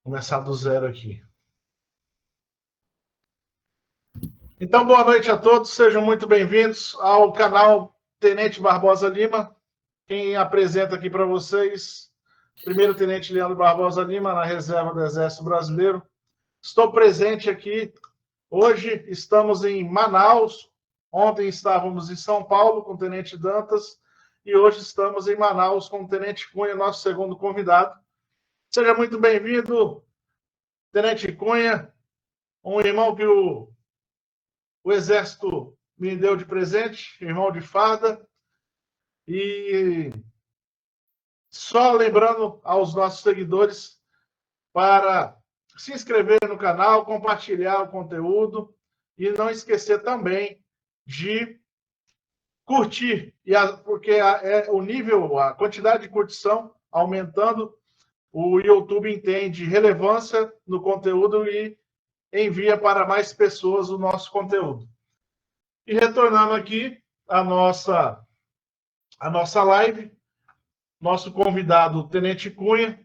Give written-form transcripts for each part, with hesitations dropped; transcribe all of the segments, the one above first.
Começar do zero aqui. Então, boa noite a todos, sejam muito bem-vindos ao canal Tenente Barbosa Lima. Quem apresenta aqui para vocês, primeiro Tenente Leandro Barbosa Lima, na reserva do Exército Brasileiro. Estou presente aqui, hoje estamos em Manaus, ontem estávamos em São Paulo com o Tenente Dantas e hoje estamos em Manaus com o Tenente Cunha, nosso segundo convidado. Seja muito bem-vindo, Tenente Cunha, um irmão que o Exército me deu de presente, irmão de farda. E só lembrando aos nossos seguidores para se inscrever no canal, compartilhar o conteúdo e não esquecer também de curtir, porque o nível, a quantidade de curtição aumentando, o YouTube entende relevância no conteúdo e envia para mais pessoas o nosso conteúdo. E retornando aqui a nossa live, nosso convidado, Tenente Cunha,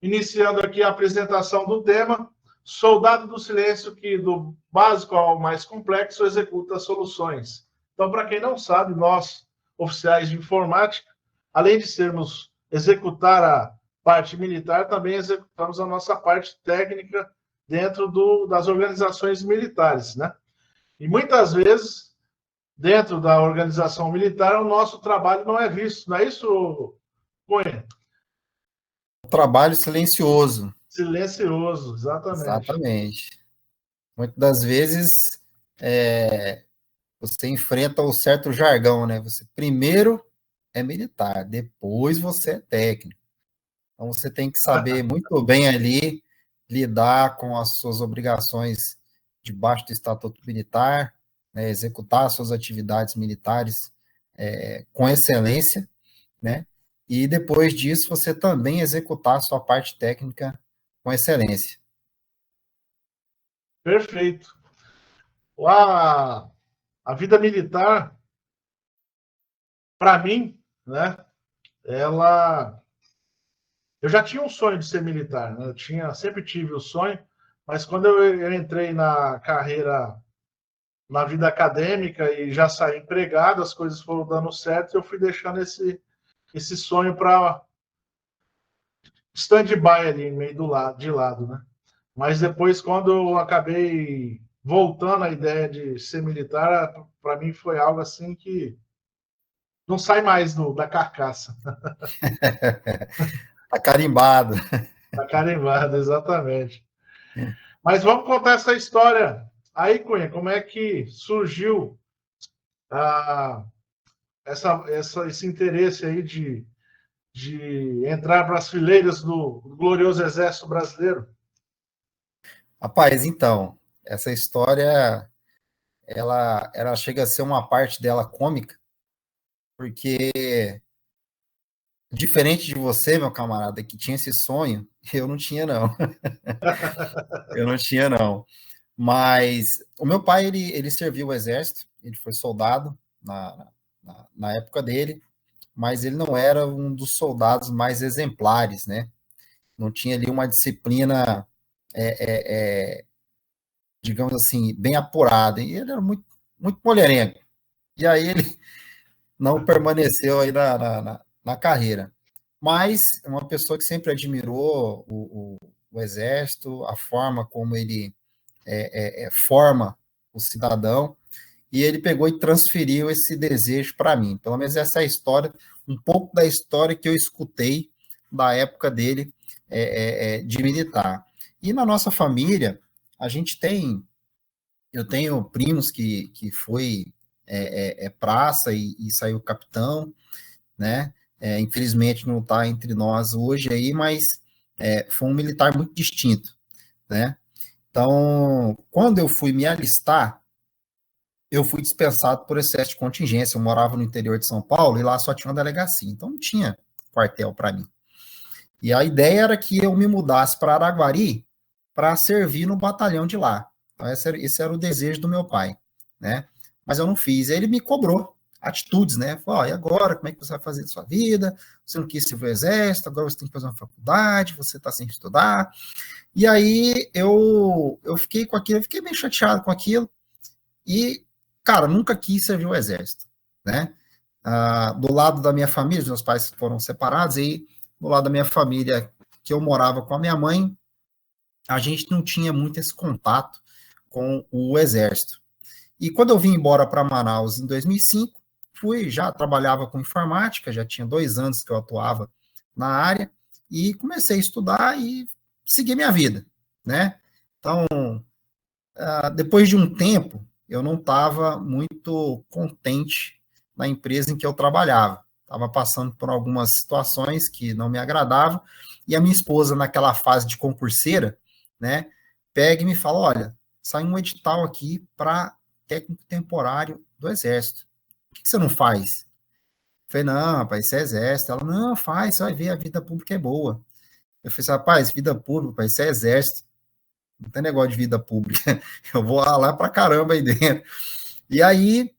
iniciando aqui a apresentação do tema, Soldado do Silêncio, que do básico ao mais complexo executa soluções. Então, para quem não sabe, nós, oficiais de informática, além de executar a parte militar, também executamos a nossa parte técnica dentro das organizações militares, né? E muitas vezes, dentro da organização militar, o nosso trabalho não é visto, não é isso, Cunha? Um trabalho silencioso. Silencioso, exatamente. Exatamente. Muitas das vezes você enfrenta o certo jargão, né? Você primeiro é militar, depois você é técnico. Então você tem que saber muito bem ali lidar com as suas obrigações debaixo do Estatuto Militar, né? Executar suas atividades militares com excelência, né? E depois disso você também executar a sua parte técnica com excelência. Perfeito. A vida militar, para mim, né? Eu já tinha um sonho de ser militar, né? Sempre tive o sonho, mas quando eu entrei na carreira, na vida acadêmica e já saí empregado, as coisas foram dando certo, eu fui deixando esse sonho para stand-by ali, meio de lado, né? Mas depois, quando eu acabei voltando à ideia de ser militar, para mim foi algo assim que não sai mais da carcaça. Tá carimbado. Tá carimbado, exatamente. Mas vamos contar essa história. Aí, Cunha, como é que surgiu esse interesse aí de entrar para as fileiras do glorioso Exército Brasileiro? Rapaz, então, essa história, ela chega a ser uma parte dela cômica, porque diferente de você, meu camarada, que tinha esse sonho, eu não tinha, não. Eu não tinha, não. Mas o meu pai, ele serviu o exército, ele foi soldado na época dele, mas ele não era um dos soldados mais exemplares, né? Não tinha ali uma disciplina, digamos assim, bem apurada. E ele era muito, muito mulherengo. E aí ele não permaneceu aí na carreira. Mas uma pessoa que sempre admirou o Exército, a forma como ele forma o cidadão, e ele pegou e transferiu esse desejo para mim. Pelo menos essa é a história, um pouco da história que eu escutei da época dele de militar. E na nossa família, a gente eu tenho primos que foi praça e saiu capitão, né? Infelizmente não está entre nós hoje aí, mas foi um militar muito distinto, né? Então, quando eu fui me alistar, eu fui dispensado por excesso de contingência. Eu morava no interior de São Paulo e lá só tinha uma delegacia, então não tinha quartel para mim. E a ideia era que eu me mudasse para Araguari para servir no batalhão de lá. Então, esse era o desejo do meu pai, né? Mas eu não fiz. Ele me cobrou atitudes, né? Falou, e agora, como é que você vai fazer da sua vida? Você não quis servir o exército, agora você tem que fazer uma faculdade, você está sem estudar. E aí eu fiquei com aquilo, eu fiquei bem chateado com aquilo e, cara, nunca quis servir o exército, né? Do lado da minha família, os meus pais foram separados, e do lado da minha família, que eu morava com a minha mãe, a gente não tinha muito esse contato com o exército. E quando eu vim embora para Manaus em 2005, já trabalhava com informática, já tinha 2 anos que eu atuava na área, e comecei a estudar e seguir minha vida, né? Então, depois de um tempo, eu não estava muito contente na empresa em que eu trabalhava. Estava passando por algumas situações que não me agradavam, e a minha esposa, naquela fase de concurseira, né, pega e me fala, olha, sai um edital aqui para técnico temporário do Exército. Por que você não faz? Eu falei, não, rapaz, isso é Exército. Ela, não, faz, você vai ver, a vida pública é boa. Eu falei, rapaz, vida pública, rapaz, isso é Exército. Não tem negócio de vida pública. Eu vou lá pra caramba aí dentro. E aí,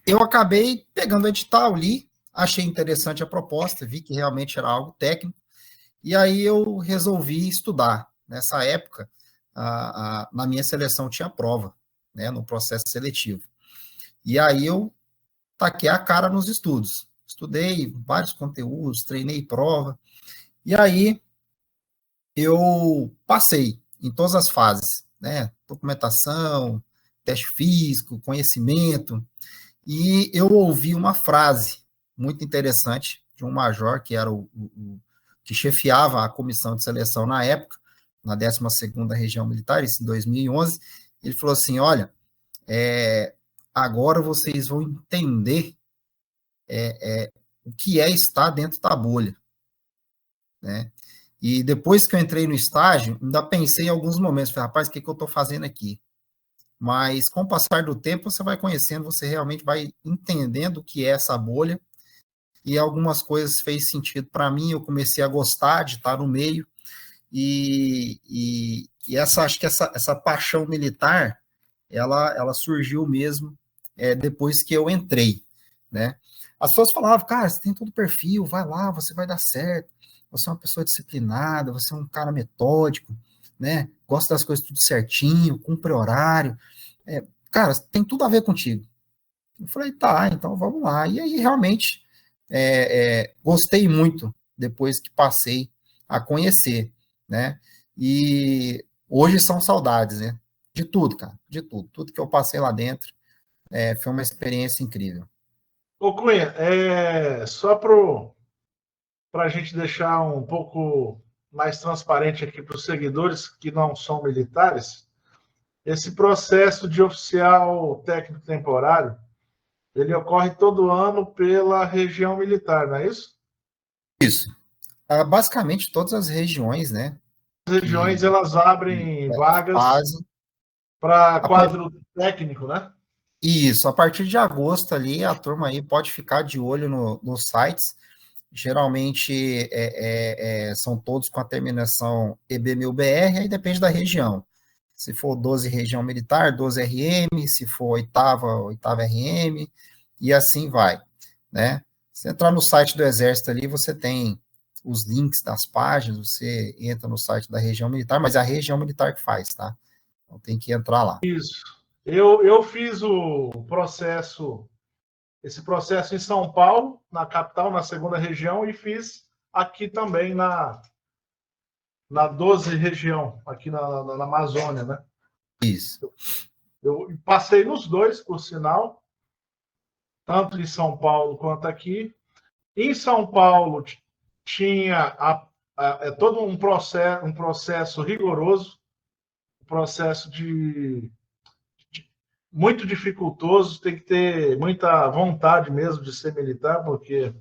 eu acabei pegando o edital, li, achei interessante a proposta, vi que realmente era algo técnico, e aí eu resolvi estudar. Nessa época, na minha seleção tinha prova, né, no processo seletivo. E aí eu taquei a cara nos estudos. Estudei vários conteúdos, treinei prova, e aí eu passei em todas as fases, né? Documentação, teste físico, conhecimento, e eu ouvi uma frase muito interessante de um major, que era que chefiava a comissão de seleção na época, na 12ª Região Militar, isso em 2011, ele falou assim, olha, agora vocês vão entender o que é estar dentro da bolha, né? E depois que eu entrei no estágio, ainda pensei em alguns momentos, falei, rapaz, o que eu estou fazendo aqui? Mas com o passar do tempo, você vai conhecendo, você realmente vai entendendo o que é essa bolha, e algumas coisas fez sentido para mim, eu comecei a gostar de estar no meio, e acho que essa paixão militar, ela surgiu mesmo depois que eu entrei, né? As pessoas falavam, cara, você tem todo o perfil, vai lá, você vai dar certo, você é uma pessoa disciplinada, você é um cara metódico, né? Gosta das coisas tudo certinho, cumpre horário. Cara, tem tudo a ver contigo. Eu falei, tá, então vamos lá. E aí, realmente, gostei muito depois que passei a conhecer, né? E hoje são saudades, né? De tudo, cara, de tudo. Tudo que eu passei lá dentro foi uma experiência incrível. Ô Cunha, só para a gente deixar um pouco mais transparente aqui para os seguidores que não são militares, esse processo de oficial técnico temporário, ele ocorre todo ano pela região militar, não é isso? Isso. Basicamente, todas as regiões, né, As regiões, que elas abrem vagas fazem. para quadro técnico, né? Isso, a partir de agosto ali, a turma aí pode ficar de olho nos sites. Geralmente são todos com a terminação EB1000BR, aí depende da região. Se for 12 região militar, 12 RM, se for oitava RM, e assim vai, né? Se entrar no site do Exército ali, você tem os links das páginas, você entra no site da região militar, mas é a região militar que faz, tá? Então tem que entrar lá. Isso. Eu fiz esse processo em São Paulo, na capital, na segunda região, e fiz aqui também na 12 região, aqui na Amazônia, né? Isso. Eu passei nos dois, por sinal, tanto em São Paulo quanto aqui. Em São Paulo tinha todo um processo rigoroso, um processo muito dificultoso, tem que ter muita vontade mesmo de ser militar, porque,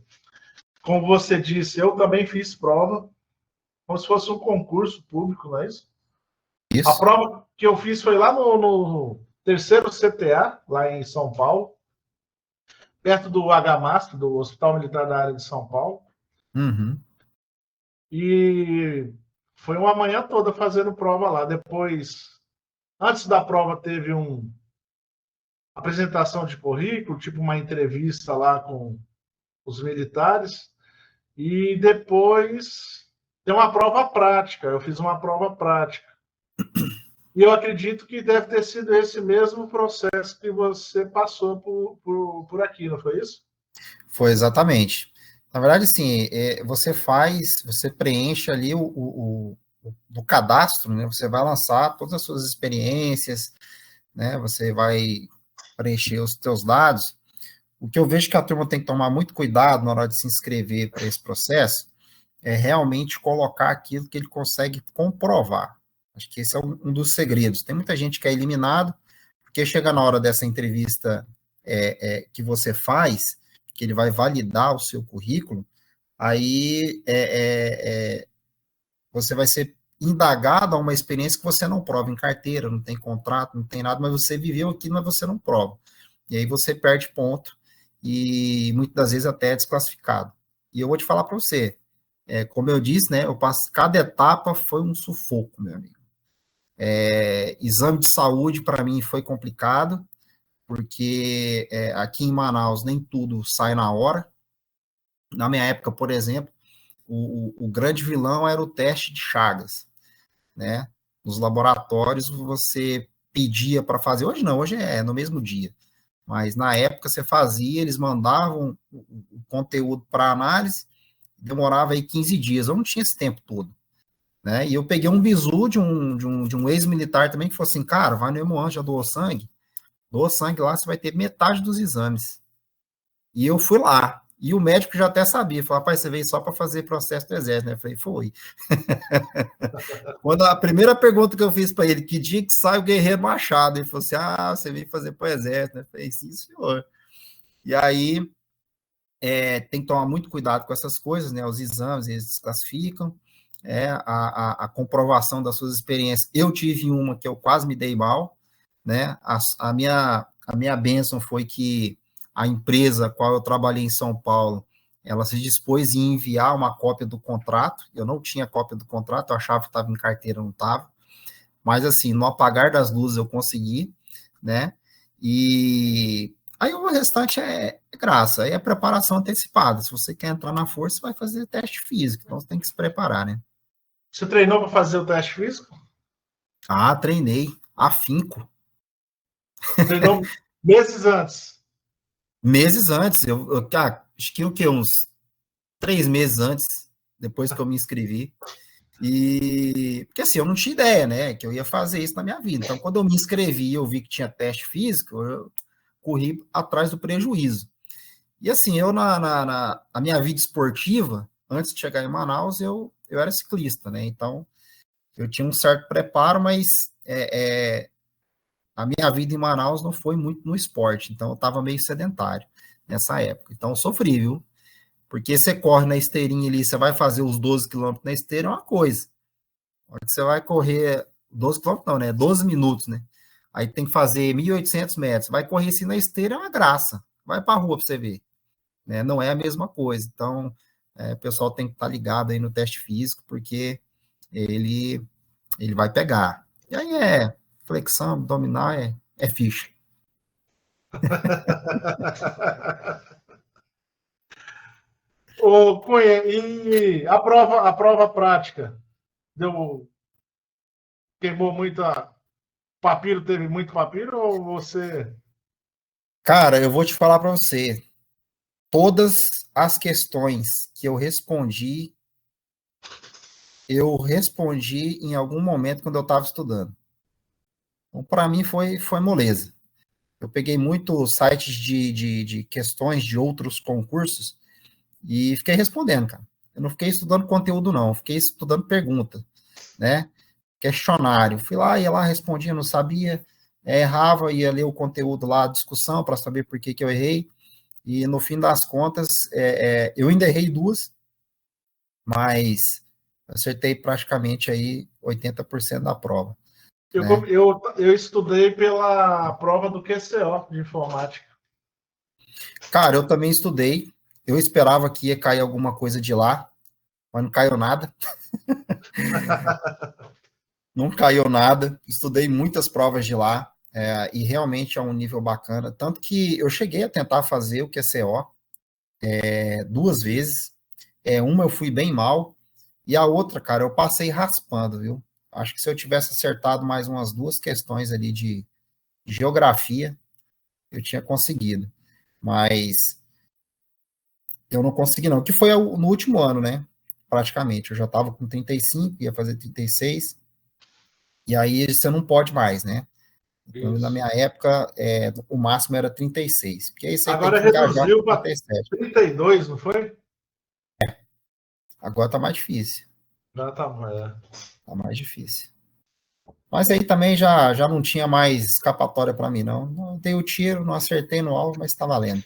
como você disse, eu também fiz prova, como se fosse um concurso público, não é isso? A Isso. prova que eu fiz foi lá no terceiro CTA, lá em São Paulo, perto do HMASP, do Hospital Militar da Área de São Paulo. Uhum. E foi uma manhã toda fazendo prova lá. Depois, antes da prova, teve apresentação de currículo, tipo uma entrevista lá com os militares, e depois tem uma prova prática. Eu fiz uma prova prática. E eu acredito que deve ter sido esse mesmo processo que você passou por aqui, não foi isso? Foi exatamente. Na verdade, sim, você preenche ali o cadastro, né? Você vai lançar todas as suas experiências, né? Você vai preencher os seus dados. O que eu vejo que a turma tem que tomar muito cuidado na hora de se inscrever para esse processo é realmente colocar aquilo que ele consegue comprovar. Acho que esse é um dos segredos. Tem muita gente que é eliminado, porque chega na hora dessa entrevista que você faz, que ele vai validar o seu currículo, aí você vai ser indagado a uma experiência que você não prova em carteira, não tem contrato, não tem nada, mas você viveu aquilo, mas você não prova. E aí você perde ponto e muitas das vezes até é desclassificado. E eu vou te falar para você, como eu disse, né, cada etapa foi um sufoco, meu amigo. Exame de saúde para mim foi complicado, porque aqui em Manaus nem tudo sai na hora. Na minha época, por exemplo, o grande vilão era o teste de Chagas, né? Nos laboratórios você pedia para fazer, hoje não, hoje é no mesmo dia, mas na época você fazia, eles mandavam o conteúdo para análise, demorava aí 15 dias, eu não tinha esse tempo todo, né? E eu peguei um bizu de um ex-militar também, que falou assim, cara, vai no Hemoan, já doou sangue lá, você vai ter metade dos exames. E eu fui lá. E o médico já até sabia, falou, rapaz, você veio só para fazer processo do exército, né? Eu falei, foi. Quando a primeira pergunta que eu fiz para ele, que dia que sai o Guerreiro Machado? Ele falou assim, você veio fazer para o exército, né? Eu falei, sim, senhor. E aí, tem que tomar muito cuidado com essas coisas, né? Os exames, eles desclassificam, a comprovação das suas experiências. Eu tive uma que eu quase me dei mal, né? A minha bênção foi que a empresa a qual eu trabalhei em São Paulo, ela se dispôs em enviar uma cópia do contrato. Eu não tinha cópia do contrato, eu achava que estava em carteira, não estava. Mas, assim, no apagar das luzes eu consegui, né? E aí o restante é graça, aí é preparação antecipada. Se você quer entrar na força, você vai fazer teste físico, então você tem que se preparar, né? Você treinou para fazer o teste físico? Treinei, afinco. Treinou meses antes. Meses antes, acho que o quê? Uns 3 meses antes, depois que eu me inscrevi. E porque assim, eu não tinha ideia, né, que eu ia fazer isso na minha vida. Então, quando eu me inscrevi e eu vi que tinha teste físico, eu corri atrás do prejuízo. E assim, eu a minha vida esportiva, antes de chegar em Manaus, eu era ciclista, né? Então, eu tinha um certo preparo, mas a minha vida em Manaus não foi muito no esporte, então eu estava meio sedentário nessa época. Então, eu sofri, viu? Porque você corre na esteirinha ali, você vai fazer os 12 quilômetros na esteira, é uma coisa. A hora que você vai correr 12 quilômetros, não, né? 12 minutos, né? Aí tem que fazer 1.800 metros. Vai correr assim na esteira, é uma graça. Vai para a rua para você ver. Né? Não é a mesma coisa. Então, o pessoal tem que estar ligado aí no teste físico, porque ele, ele vai pegar. E aí flexão, abdominal, é ficha. Ô, Cunha, e a prova prática? Deu, queimou muita papiro, teve muito papiro, ou você. Cara, eu vou te falar para você, todas as questões que eu respondi em algum momento quando eu estava estudando. Então, para mim, foi moleza. Eu peguei muito sites de questões de outros concursos e fiquei respondendo, cara. Eu não fiquei estudando conteúdo, não. Eu fiquei estudando pergunta, né? Questionário. Fui lá, ia lá, respondia, não sabia, errava, ia ler o conteúdo lá, discussão, para saber por que eu errei. E no fim das contas, eu ainda errei duas, mas acertei praticamente aí 80% da prova, Eu, né? eu, eu estudei pela prova do QCO de informática. Cara, eu também estudei. Eu esperava que ia cair alguma coisa de lá, mas não caiu nada. Não caiu nada. Estudei muitas provas de lá. e realmente é um nível bacana, tanto que eu cheguei a tentar fazer o QCO 2 vezes, uma eu fui bem mal, e a outra, cara, eu passei raspando, viu? Acho que se eu tivesse acertado mais umas 2 questões ali de geografia, eu tinha conseguido, mas eu não consegui não, que foi no último ano, né? Praticamente, eu já estava com 35, ia fazer 36, e aí você não pode mais, né? Então, na Isso. minha época, o máximo era 36, porque aí você tem Agora que engajar com reduziu para 37. 32, não foi? Agora tá mais difícil, Já tá, tá mais difícil. Mas aí também já não tinha mais escapatória para mim, não. Eu dei o tiro, não acertei no alvo, mas está valendo.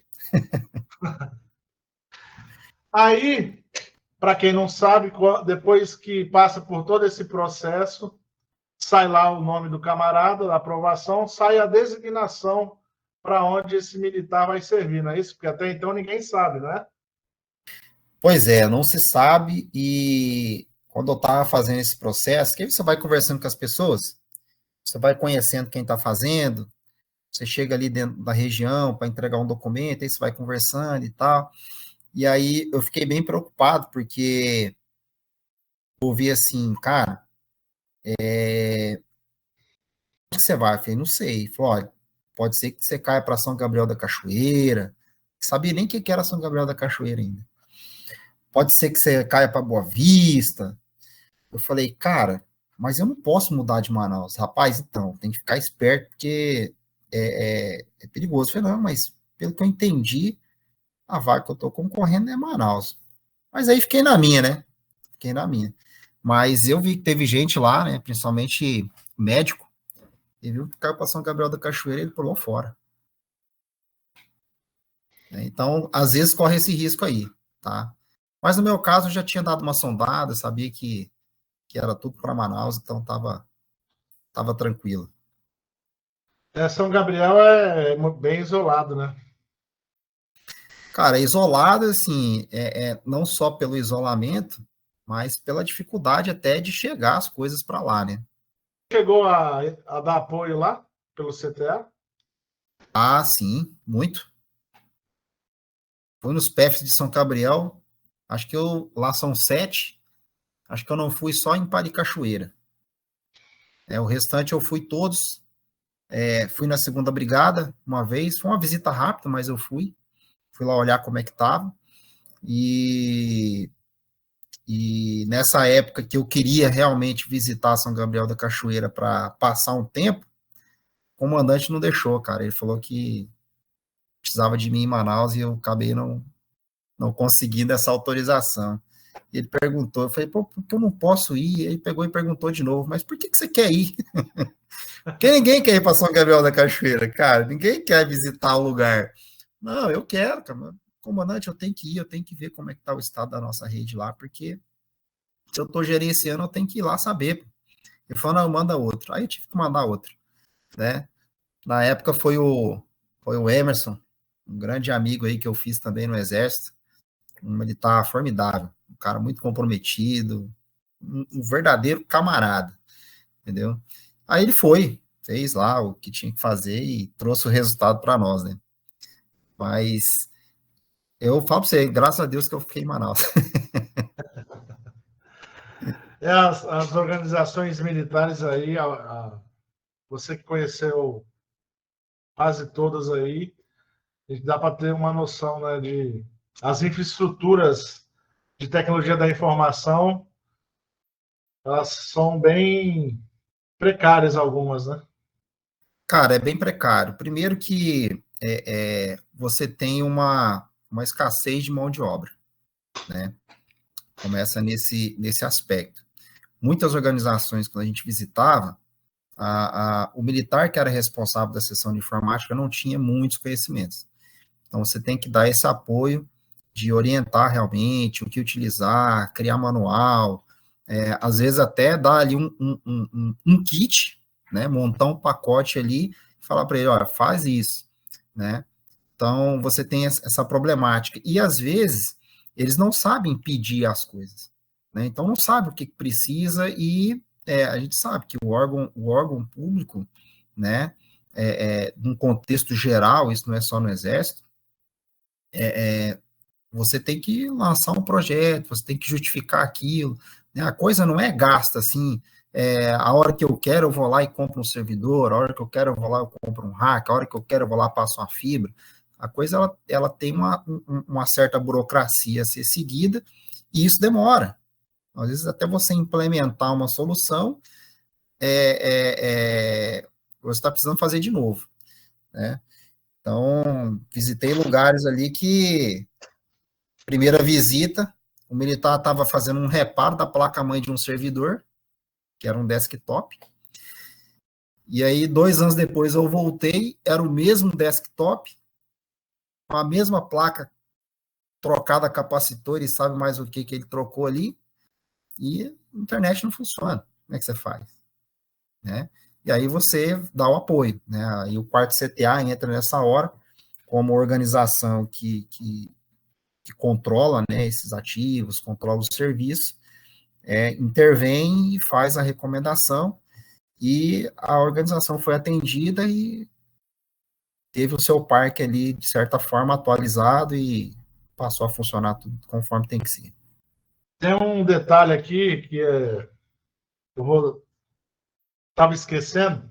Aí, para quem não sabe, depois que passa por todo esse processo, sai lá o nome do camarada, da aprovação, sai a designação para onde esse militar vai servir, não é isso? Porque até então ninguém sabe, não é? Pois é, não se sabe, e quando eu estava fazendo esse processo, que aí você vai conversando com as pessoas, você vai conhecendo quem está fazendo, você chega ali dentro da região para entregar um documento, aí você vai conversando e tal. E aí eu fiquei bem preocupado, porque eu ouvi assim, cara, onde que você vai? Eu falei, não sei. Ele falou, olha, pode ser que você caia para São Gabriel da Cachoeira. Não sabia nem o que era São Gabriel da Cachoeira ainda. Pode ser que você caia para Boa Vista. Eu falei, cara, mas eu não posso mudar de Manaus. Rapaz, então, tem que ficar esperto, porque é perigoso. Eu falei, não, mas pelo que eu entendi, a vaga que eu estou concorrendo é Manaus. Mas aí fiquei na minha, né? Fiquei na minha. Mas eu vi que teve gente lá, né? Principalmente médico, e viu que caiu para São Gabriel da Cachoeira e ele pulou fora. Né? Então, às vezes corre esse risco aí, tá? Mas no meu caso, eu já tinha dado uma sondada, sabia que era tudo para Manaus, então tava tranquilo. São Gabriel é bem isolado, né? Cara, isolado, assim, não só pelo isolamento, mas pela dificuldade até de chegar as coisas para lá, né? Chegou a dar apoio lá pelo CTA? Ah, sim, muito. Fui nos PFs de São Gabriel, acho que lá são 7, acho que eu não fui só em Paricachoeira. O restante eu fui todos. Fui na segunda brigada uma vez, foi uma visita rápida, mas eu fui lá olhar como é que estava, e, e nessa época que eu queria realmente visitar São Gabriel da Cachoeira para passar um tempo, o comandante não deixou, cara, ele falou que precisava de mim em Manaus e eu acabei não conseguindo essa autorização. Ele perguntou, eu falei, pô, por que eu não posso ir? Ele pegou e perguntou de novo, mas por que você quer ir? Porque ninguém quer ir para São Gabriel da Cachoeira, cara, ninguém quer visitar o lugar. Não, eu quero, cara. Comandante, eu tenho que ir, eu tenho que ver como é que tá o estado da nossa rede lá, porque se eu estou gerenciando, eu tenho que ir lá saber. Ele falou, não, manda outro. Aí eu tive que mandar outro, né? Na época foi o Emerson, um grande amigo aí que eu fiz também no Exército, um militar formidável, um cara muito comprometido, um verdadeiro camarada, entendeu? Aí ele fez lá o que tinha que fazer e trouxe o resultado para nós, né? Mas eu falo para você, graças a Deus que eu fiquei em Manaus. As organizações militares aí, você que conheceu quase todas aí, dá para ter uma noção, né, de as infraestruturas de tecnologia da informação, elas são bem precárias algumas, né? Cara, é bem precário. Primeiro que você tem uma escassez de mão de obra, né? Começa nesse aspecto. Muitas organizações, quando a gente visitava, o militar que era responsável da seção de informática não tinha muitos conhecimentos. Então, você tem que dar esse apoio de orientar realmente o que utilizar, criar manual, às vezes até dar ali um kit, né, montar um pacote ali, e falar para ele, olha, faz isso, né? Então, você tem essa problemática. E, às vezes, eles não sabem pedir as coisas, né? Então, não sabe o que precisa e a gente sabe que o órgão público, né, num contexto geral, isso não é só no Exército, você tem que lançar um projeto, você tem que justificar aquilo, né? A coisa não é gasta assim, a hora que eu quero eu vou lá e compro um servidor, a hora que eu quero eu vou lá e compro um rack, a hora que eu quero eu vou lá e passo uma fibra. A coisa, ela tem uma certa burocracia a ser seguida, e isso demora. Às vezes, até você implementar uma solução, você está precisando fazer de novo, né? Então, visitei lugares ali que, primeira visita, o militar estava fazendo um reparo da placa-mãe de um servidor, que era um desktop, e aí, 2 anos depois, eu voltei, era o mesmo desktop, com a mesma placa trocada capacitor, e sabe mais o que ele trocou ali, e a internet não funciona. Como é que você faz? Né? E aí você dá o apoio, né? Aí o quarto CTA entra nessa hora como organização que controla, né, esses ativos, controla os serviços, intervém e faz a recomendação, e a organização foi atendida e teve o seu parque ali, de certa forma, atualizado e passou a funcionar tudo conforme tem que ser. Tem um detalhe aqui que estava esquecendo,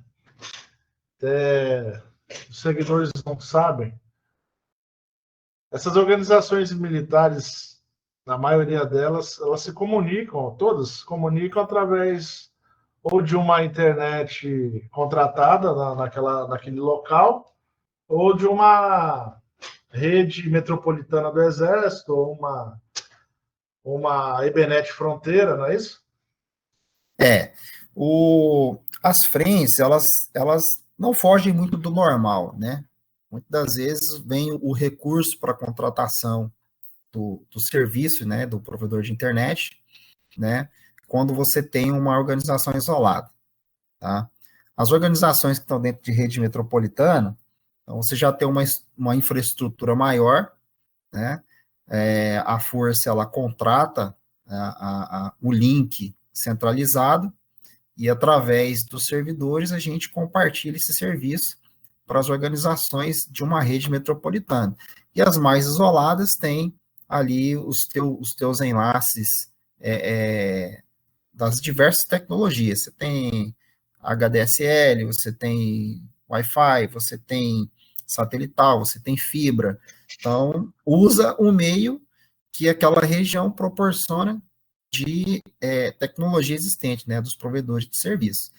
os seguidores não sabem. Essas organizações militares, na maioria delas, elas se comunicam, todas se comunicam através ou de uma internet contratada naquele local, ou de uma rede metropolitana do Exército, ou uma Ebenet Fronteira, não é isso? As frentes, elas não fogem muito do normal, né? Muitas das vezes vem o recurso para contratação do serviço, né, do provedor de internet, né, quando você tem uma organização isolada, tá? As organizações que estão dentro de rede metropolitana, então você já tem uma infraestrutura maior, né, a força, ela contrata o link centralizado, e através dos servidores a gente compartilha esse serviço para as organizações de uma rede metropolitana. E as mais isoladas têm ali os teus enlaces das diversas tecnologias. Você tem HDSL, você tem Wi-Fi, você tem satelital, você tem fibra. Então, usa o meio que aquela região proporciona de tecnologia existente, né, dos provedores de serviço.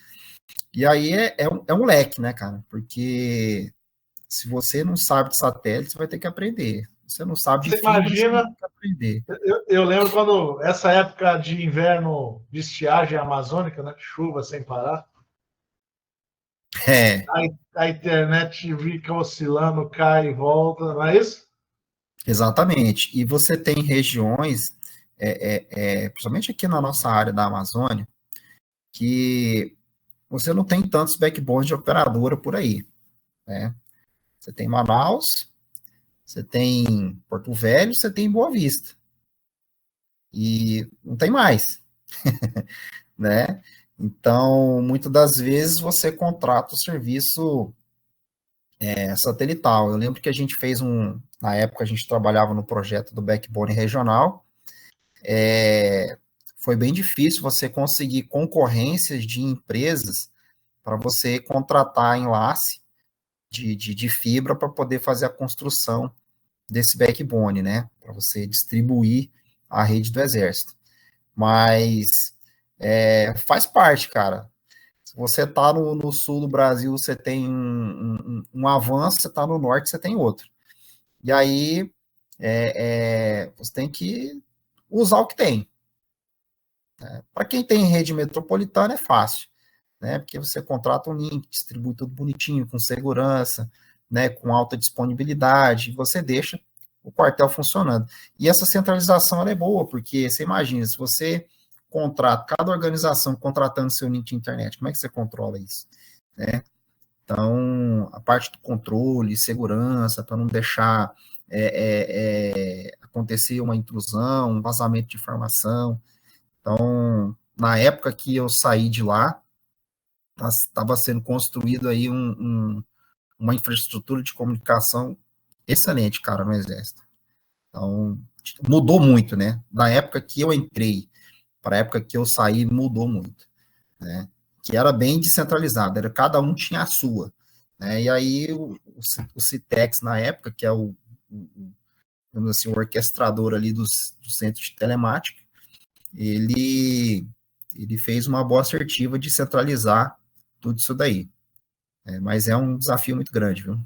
E aí é um leque, né, cara? Porque se você não sabe de satélite, você vai ter que aprender. Se você não sabe de Você fibra, você vai imagina, ter que aprender. eu lembro quando essa época de inverno de estiagem amazônica, né, chuva sem parar, É, a internet fica oscilando, cai e volta, não é isso? exatamente. E você tem regiões, principalmente aqui na nossa área da Amazônia, que você não tem tantos backbones de operadora por aí, né? Você tem Manaus, você tem Porto Velho, você tem Boa Vista. E não tem mais, né? Então, muitas das vezes você contrata o serviço satelital. Eu lembro que a gente fez na época a gente trabalhava no projeto do Backbone Regional, foi bem difícil você conseguir concorrências de empresas para você contratar enlace de fibra para poder fazer a construção desse backbone, né? Para você distribuir a rede do Exército. Mas faz parte, cara. Se você está no sul do Brasil, você tem um avanço, você está no norte, você tem outro. E aí, você tem que usar o que tem. Para quem tem rede metropolitana, é fácil, né? Porque você contrata um link, distribui tudo bonitinho, com segurança, né? Com alta disponibilidade, você deixa o quartel funcionando. E essa centralização ela é boa, porque você imagina, se você contrata, cada organização contratando seu link de internet, como é que você controla isso? Né? Então, a parte do controle, segurança, para não deixar acontecer uma intrusão, um vazamento de informação. Então, na época que eu saí de lá, estava sendo construído aí uma infraestrutura de comunicação excelente, cara, no Exército. Então, mudou muito, né? Da época que eu entrei para a época que eu saí, mudou muito, né? Que era bem descentralizado, era cada um tinha a sua, né? E aí o Citex, na época, que é vamos assim, o orquestrador ali do centro de telemática, ele fez uma boa assertiva de centralizar tudo isso daí. Mas é um desafio muito grande, viu?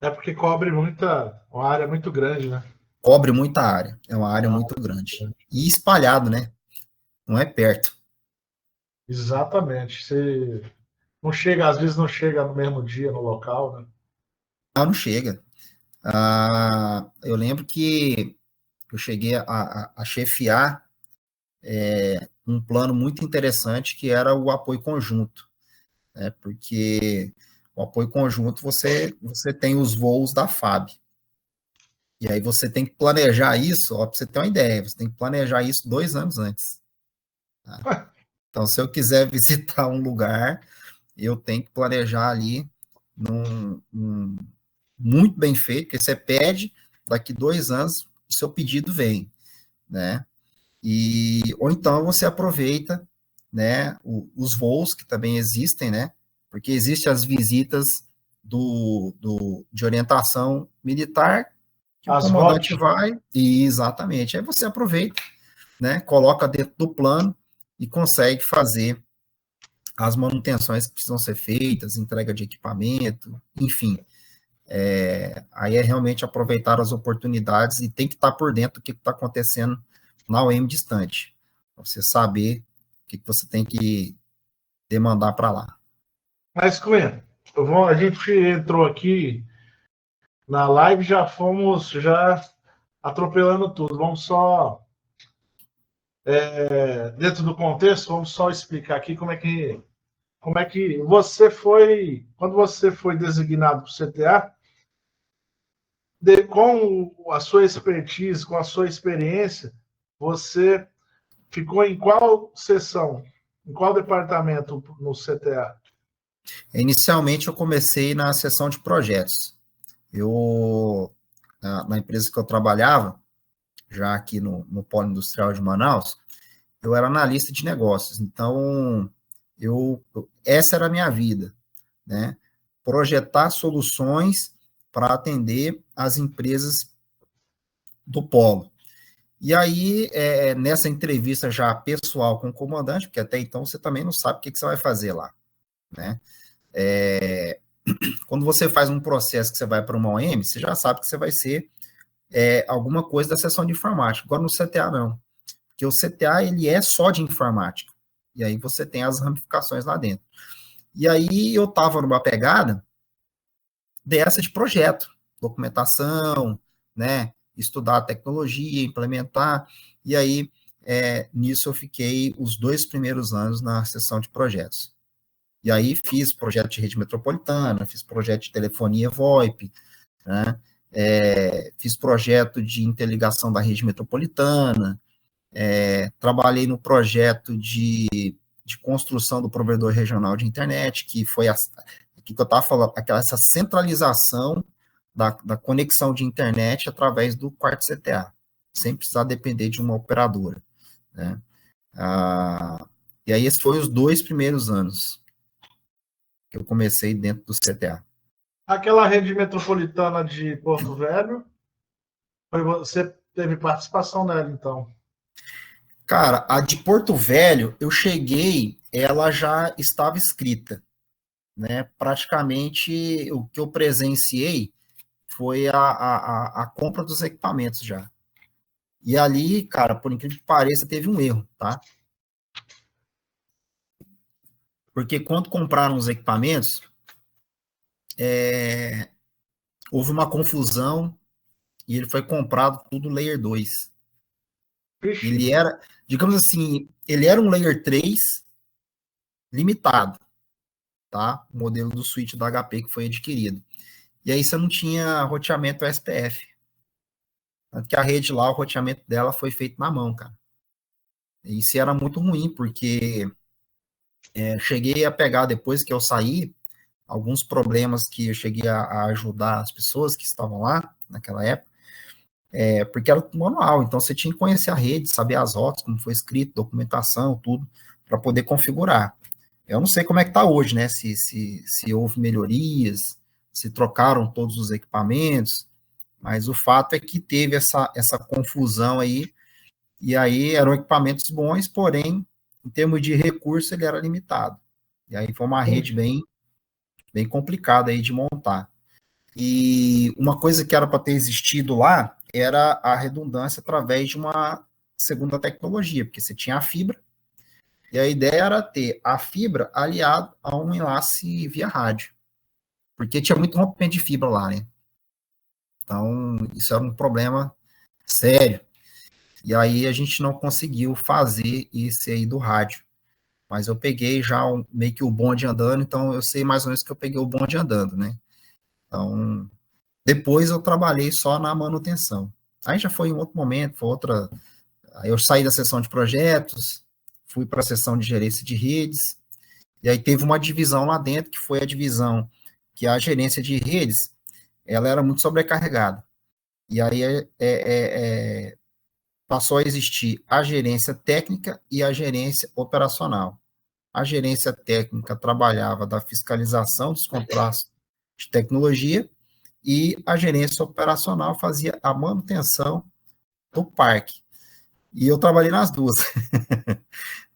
É porque cobre uma área muito grande, né? Cobre muita área, é uma área Ah, muito grande. E espalhado, né? Não é perto. exatamente. Você não chega, às vezes não chega no mesmo dia no local, né? Não chega. Eu lembro que eu cheguei a chefiar um plano muito interessante que era o apoio conjunto, né? Porque o apoio conjunto você tem os voos da FAB. E aí você tem que planejar isso, ó, para você ter uma ideia, você tem que planejar isso 2 anos antes. Tá? Então, se eu quiser visitar um lugar, eu tenho que planejar ali muito bem feito, porque você pede, daqui 2 anos o seu pedido vem, né? Ou então você aproveita, né, os voos que também existem, né? Porque existem as visitas de orientação militar, que o As comandante hot, vai, e exatamente, aí você aproveita, né, coloca dentro do plano e consegue fazer as manutenções que precisam ser feitas, entrega de equipamento, enfim. Aí é realmente aproveitar as oportunidades e tem que estar por dentro do que está acontecendo na UEM distante, para você saber o que você tem que demandar para lá. mas, Cunha, a gente entrou aqui na live, já atropelando tudo. Vamos só, dentro do contexto, vamos só explicar aqui como é que você foi, quando você foi designado para o CTA, com a sua expertise, com a sua experiência, você ficou em qual seção, em qual departamento no CTA? Inicialmente, eu comecei na seção de projetos. Na empresa que eu trabalhava, já aqui no Polo Industrial de Manaus, eu era analista de negócios. Então, essa era a minha vida, né? Projetar soluções para atender as empresas do Polo. E aí, nessa entrevista já pessoal com o comandante, porque até então você também não sabe o que você vai fazer lá, né? Quando você faz um processo que você vai para uma OM, você já sabe que você vai ser alguma coisa da seção de informática. Agora no CTA não, porque o CTA ele é só de informática. E aí você tem as ramificações lá dentro. E aí eu estava numa pegada dessa de projeto, documentação, né? Estudar a tecnologia, implementar. E aí, nisso eu fiquei os 2 primeiros anos na seção de projetos. E aí fiz projeto de rede metropolitana, fiz projeto de telefonia VoIP, né? Fiz projeto de interligação da rede metropolitana, trabalhei no projeto de construção do provedor regional de internet, que foi que eu estava falando, essa centralização da conexão de internet através do quarto CTA, sem precisar depender de uma operadora, né? E aí, esses foram os 2 primeiros anos que eu comecei dentro do CTA. Aquela rede metropolitana de Porto Velho, você teve participação nela, então. Cara, a de Porto Velho, eu cheguei, ela já estava escrita, né? Praticamente o que eu presenciei foi a compra dos equipamentos já. E ali, cara, por incrível que pareça, teve um erro, tá? Porque quando compraram os equipamentos, houve uma confusão e ele foi comprado tudo Layer 2. Vixe, Ele era, digamos assim, ele era um Layer 3 limitado, tá? O modelo do switch da HP que foi adquirido. E aí você não tinha roteamento SPF. Tanto que a rede lá, o roteamento dela foi feito na mão, cara. E isso era muito ruim, porque cheguei a pegar, depois que eu saí, alguns problemas que eu cheguei a ajudar as pessoas que estavam lá naquela época, porque era manual, então você tinha que conhecer a rede, saber as rotas, como foi escrito, documentação, tudo, para poder configurar. Eu não sei como é que está hoje, né? Se houve melhorias, se trocaram todos os equipamentos, mas o fato é que teve essa confusão aí, e aí eram equipamentos bons, porém, em termos de recurso, ele era limitado. E aí foi uma rede bem complicada aí de montar. E uma coisa que era para ter existido lá era a redundância através de uma segunda tecnologia, porque você tinha a fibra, e a ideia era ter a fibra aliada a um enlace via rádio, porque tinha muito rompimento de fibra lá, né? Então, isso era um problema sério. E aí a gente não conseguiu fazer isso aí do rádio. Mas eu peguei já meio que o bonde andando, então eu sei mais ou menos que eu peguei o bonde andando, né? Então, depois eu trabalhei só na manutenção. Aí já foi em outro momento, foi outra. Aí eu saí da seção de projetos, fui para a seção de gerência de redes, e aí teve uma divisão lá dentro, que foi a divisão que a gerência de redes, ela era muito sobrecarregada. E aí passou a existir a gerência técnica e a gerência operacional. A gerência técnica trabalhava da fiscalização dos contratos de tecnologia e a gerência operacional fazia a manutenção do parque. E eu trabalhei nas duas,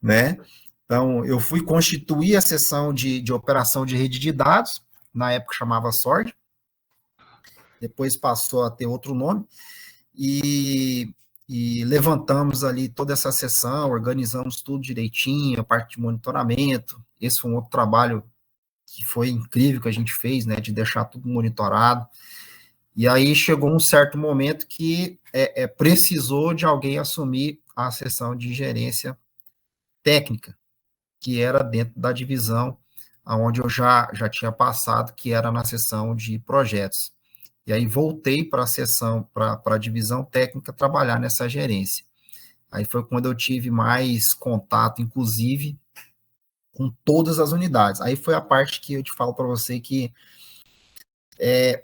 né? Então, eu fui constituir a seção de operação de rede de dados, na época chamava SORD, depois passou a ter outro nome, e, e levantamos ali toda essa sessão, organizamos tudo direitinho, a parte de monitoramento. Esse foi um outro trabalho que foi incrível que a gente fez, né, de deixar tudo monitorado. E aí chegou um certo momento que precisou de alguém assumir a seção de gerência técnica, que era dentro da divisão onde eu já tinha passado, que era na seção de projetos. E aí voltei para a seção, para a divisão técnica, trabalhar nessa gerência. Aí foi quando eu tive mais contato, inclusive, com todas as unidades. Aí foi a parte que eu te falo para você que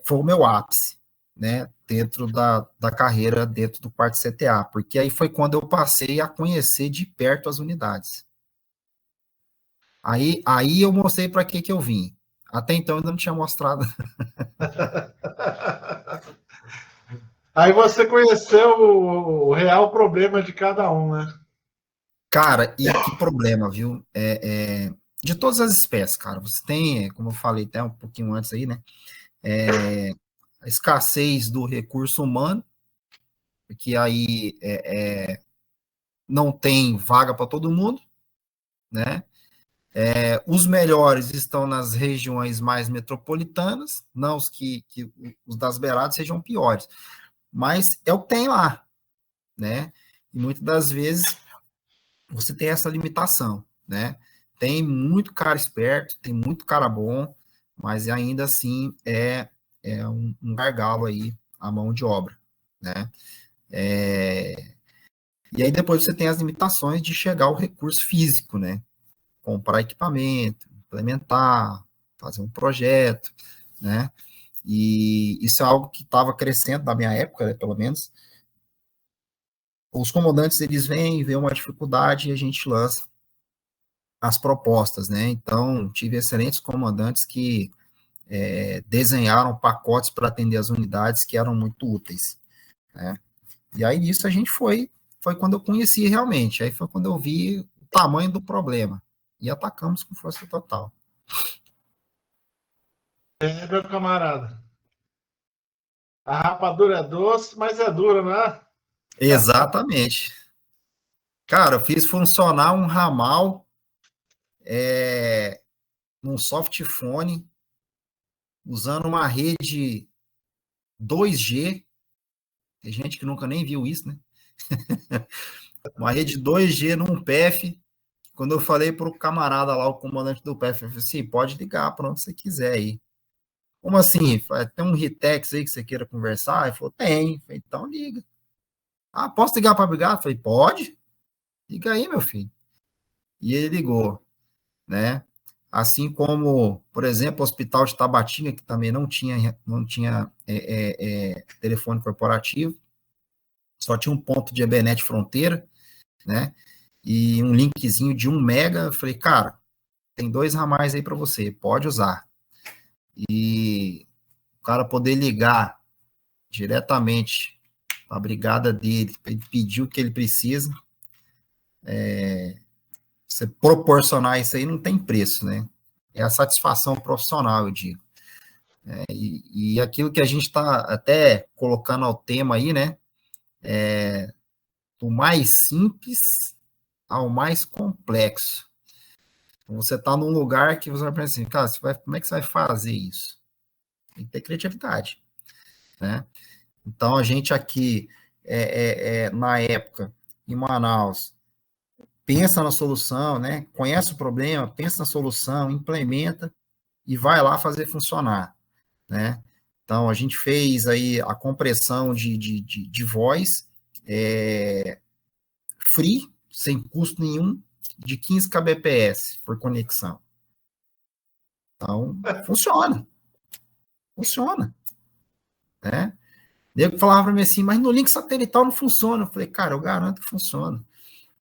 foi o meu ápice, né, dentro da carreira, dentro do quarto CTA, porque aí foi quando eu passei a conhecer de perto as unidades. Aí eu mostrei para que eu vim. Até então eu ainda não tinha mostrado. Aí você conheceu o real problema de cada um, né? Cara, e que problema, viu? De todas as espécies, cara. Você tem, como eu falei até um pouquinho antes aí, né? A escassez do recurso humano, que aí não tem vaga para todo mundo, né? Os melhores estão nas regiões mais metropolitanas, não que os das beiradas sejam piores, mas é o que tem lá, né? E muitas das vezes você tem essa limitação, né? Tem muito cara esperto, tem muito cara bom, mas ainda assim é um gargalo aí a mão de obra, né? E aí depois você tem as limitações de chegar ao recurso físico, né? Comprar equipamento, implementar, fazer um projeto, né? E isso é algo que estava crescendo na minha época, né, pelo menos. Os comandantes, eles vêm uma dificuldade e a gente lança as propostas, né? Então, tive excelentes comandantes que desenharam pacotes para atender as unidades que eram muito úteis, né? E aí, nisso, a gente foi quando eu conheci realmente, aí foi quando eu vi o tamanho do problema, e atacamos com força total. Meu camarada. A rapadura é doce, mas é dura, não é? Exatamente. Cara, eu fiz funcionar um ramal num softphone, usando uma rede 2G, tem gente que nunca nem viu isso, né? Uma rede 2G num PF. Quando eu falei para o camarada lá, o comandante do PF, eu falei assim, pode ligar para onde você quiser aí. Como assim? Tem um Ritex aí que você queira conversar? Ele falou, tem. Falei, então liga. Ah, posso ligar para a brigada? Falei, pode. Liga aí, meu filho. E ele ligou, né? assim como, por exemplo, o Hospital de Tabatinga, que também não tinha telefone corporativo, só tinha um ponto de Ebenet Fronteira, né? E um linkzinho de 1 mega. Eu falei, cara, tem 2 ramais aí para você, pode usar. E o cara poder ligar diretamente para a brigada dele, ele pedir o que ele precisa, você proporcionar isso aí não tem preço, né? É a satisfação profissional, eu digo. E aquilo que a gente está até colocando ao tema aí, né? Do mais simples ao mais complexo. Então, você está num lugar que você vai pensar assim, cara, como é que você vai fazer isso? Tem que ter criatividade, né? Então, a gente aqui, na época, em Manaus, pensa na solução, né? Conhece o problema, pensa na solução, implementa e vai lá fazer funcionar, né? Então, a gente fez aí a compressão de voz, free, sem custo nenhum, de 15 kbps por conexão. Então, funciona, né? O nego falava para mim assim, mas no link satelital não funciona. Eu falei, cara, eu garanto que funciona,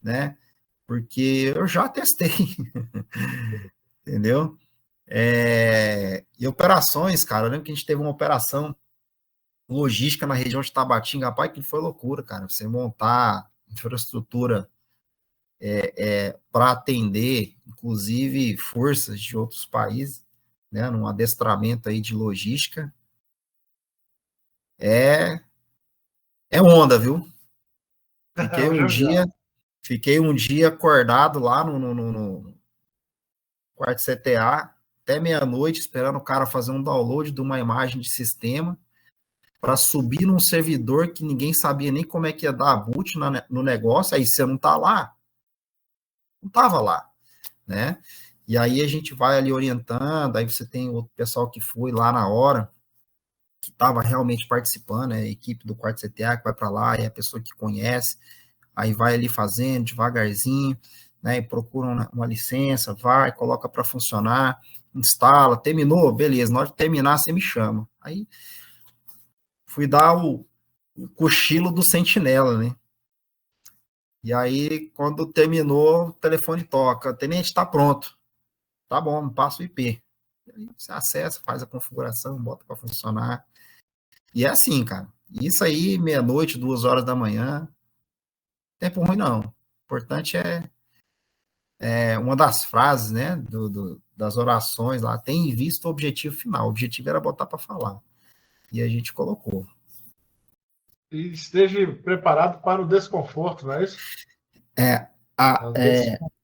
né? Porque eu já testei, entendeu? E operações, cara, eu lembro que a gente teve uma operação logística na região de Tabatinga, rapaz, que foi loucura, cara. Você montar infraestrutura para atender, inclusive, forças de outros países, né, num adestramento aí de logística, é onda, viu? Fiquei um dia, fiquei um dia acordado lá no quarto CTA, até meia-noite, esperando o cara fazer um download de uma imagem de sistema, para subir num servidor que ninguém sabia nem como é que ia dar boot no negócio, aí você não tá lá, não tava lá, né? E aí a gente vai ali orientando, aí você tem o pessoal que foi lá na hora, que estava realmente participando, né? A equipe do quarto CTA que vai para lá, é a pessoa que conhece, aí vai ali fazendo devagarzinho, né? E procura uma licença, vai, coloca para funcionar, instala, terminou, beleza, na hora de terminar você me chama. Aí fui dar o cochilo do sentinela, né? E aí, quando terminou, o telefone toca. Tenente, está pronto. Tá bom, me passa o IP. Aí você acessa, faz a configuração, bota para funcionar. E é assim, cara. Isso aí, meia-noite, 2 horas da manhã, tempo ruim não. O importante é uma das frases, né, das orações lá, tem visto o objetivo final. O objetivo era botar para falar. E a gente colocou. E esteja preparado para o desconforto, não é isso?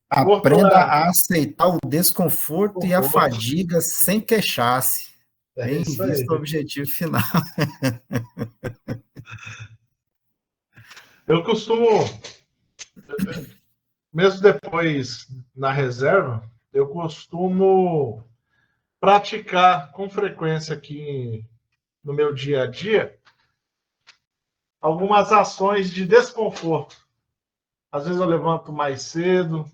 Aprenda a aceitar o desconforto e a fadiga sem queixar-se. Tem visto o objetivo final. Eu costumo, mesmo depois na reserva, eu costumo praticar com frequência aqui no meu dia a dia algumas ações de desconforto. Às vezes eu levanto mais cedo,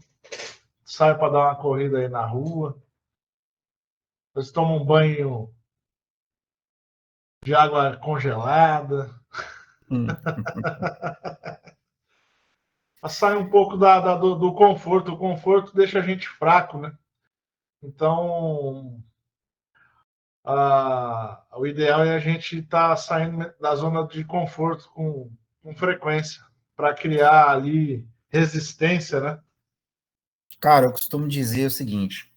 saio para dar uma corrida aí na rua, às vezes tomo um banho de água congelada, sai um pouco do conforto. O conforto deixa a gente fraco, né? Então, o ideal é a gente estar saindo da zona de conforto com frequência, para criar ali resistência, né? Cara, eu costumo dizer o seguinte,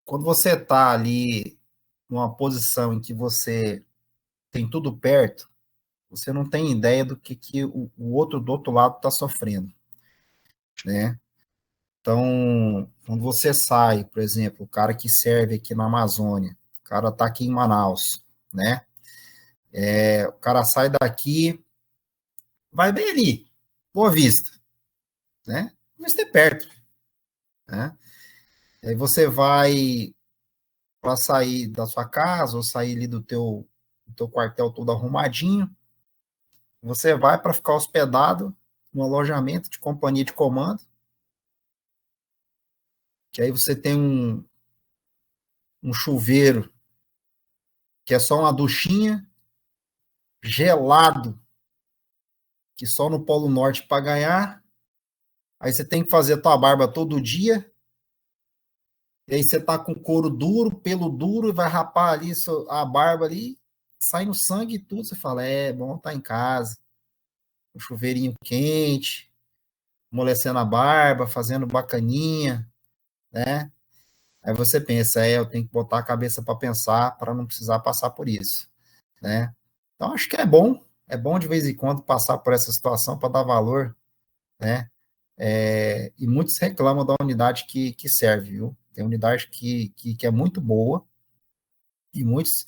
quando você está ali numa posição em que você tem tudo perto, você não tem ideia do que o outro do outro lado está sofrendo, né? Então, quando você sai, por exemplo, o cara que serve aqui na Amazônia, o cara está aqui em Manaus, né? O cara sai daqui, vai bem ali, Boa Vista, né? Mas é perto, né? Aí você vai para sair da sua casa ou sair ali do teu quartel todo arrumadinho, você vai para ficar hospedado no alojamento de companhia de comando, que aí você tem um chuveiro, que é só uma duchinha, gelado, que só no Polo Norte para ganhar. Aí você tem que fazer a tua barba todo dia. E aí você tá com couro duro, pelo duro, e vai rapar ali a barba ali, sai no sangue e tudo. Você fala, é bom estar em casa, um chuveirinho quente, amolecendo a barba, fazendo bacaninha, né? Aí você pensa, eu tenho que botar a cabeça para pensar para não precisar passar por isso, né? Então acho que é bom de vez em quando passar por essa situação para dar valor, né? E muitos reclamam da unidade que serve, viu? Tem unidade que é muito boa e muitos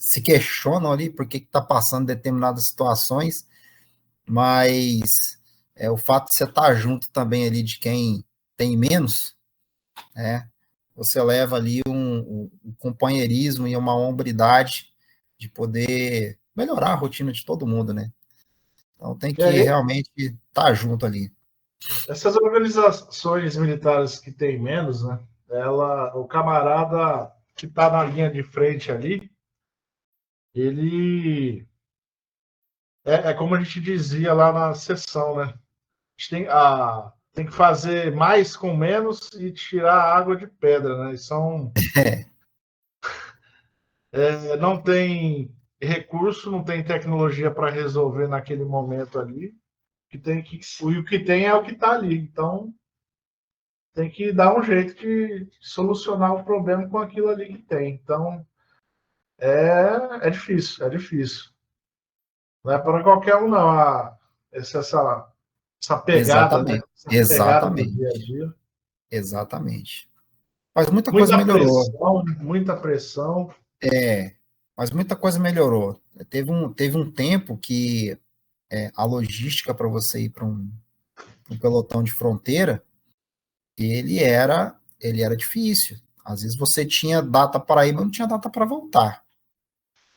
se questionam ali por que está passando determinadas situações, mas o fato de você estar junto também ali de quem tem menos, né? Você leva ali um companheirismo e uma hombridade de poder melhorar a rotina de todo mundo, né? Então tem E que aí, realmente estar junto ali. essas organizações militares que tem menos, né? O camarada que está na linha de frente ali, ele é como a gente dizia lá na sessão, né? A gente tem que fazer mais com menos e tirar a água de pedra, né? Não tem recurso, não tem tecnologia para resolver naquele momento ali. O que tem é o que está ali. Então, tem que dar um jeito de solucionar o problema com aquilo ali que tem. Então, é difícil, é difícil. Não é para qualquer um, não. Essa pegada, né? Exatamente, Essa pegada do dia a exatamente, dia. exatamente. Mas muita coisa Muita melhorou. pressão, muita pressão. É, mas muita coisa melhorou. Teve um tempo que a logística para você ir para um pelotão de fronteira, ele era difícil. Às vezes você tinha data para ir, mas não tinha data para voltar,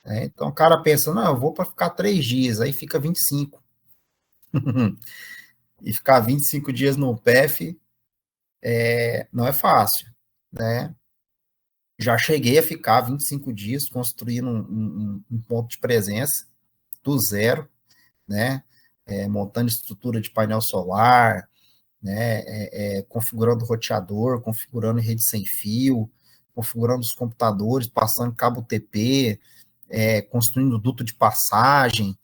né? Então o cara pensa, não, eu vou para ficar 3 dias, aí fica 25. E ficar 25 dias no PF não é fácil, né? Já cheguei a ficar 25 dias construindo um ponto de presença do zero, né? Montando estrutura de painel solar, né? Configurando roteador, configurando rede sem fio, configurando os computadores, passando cabo TP, construindo duto de passagem,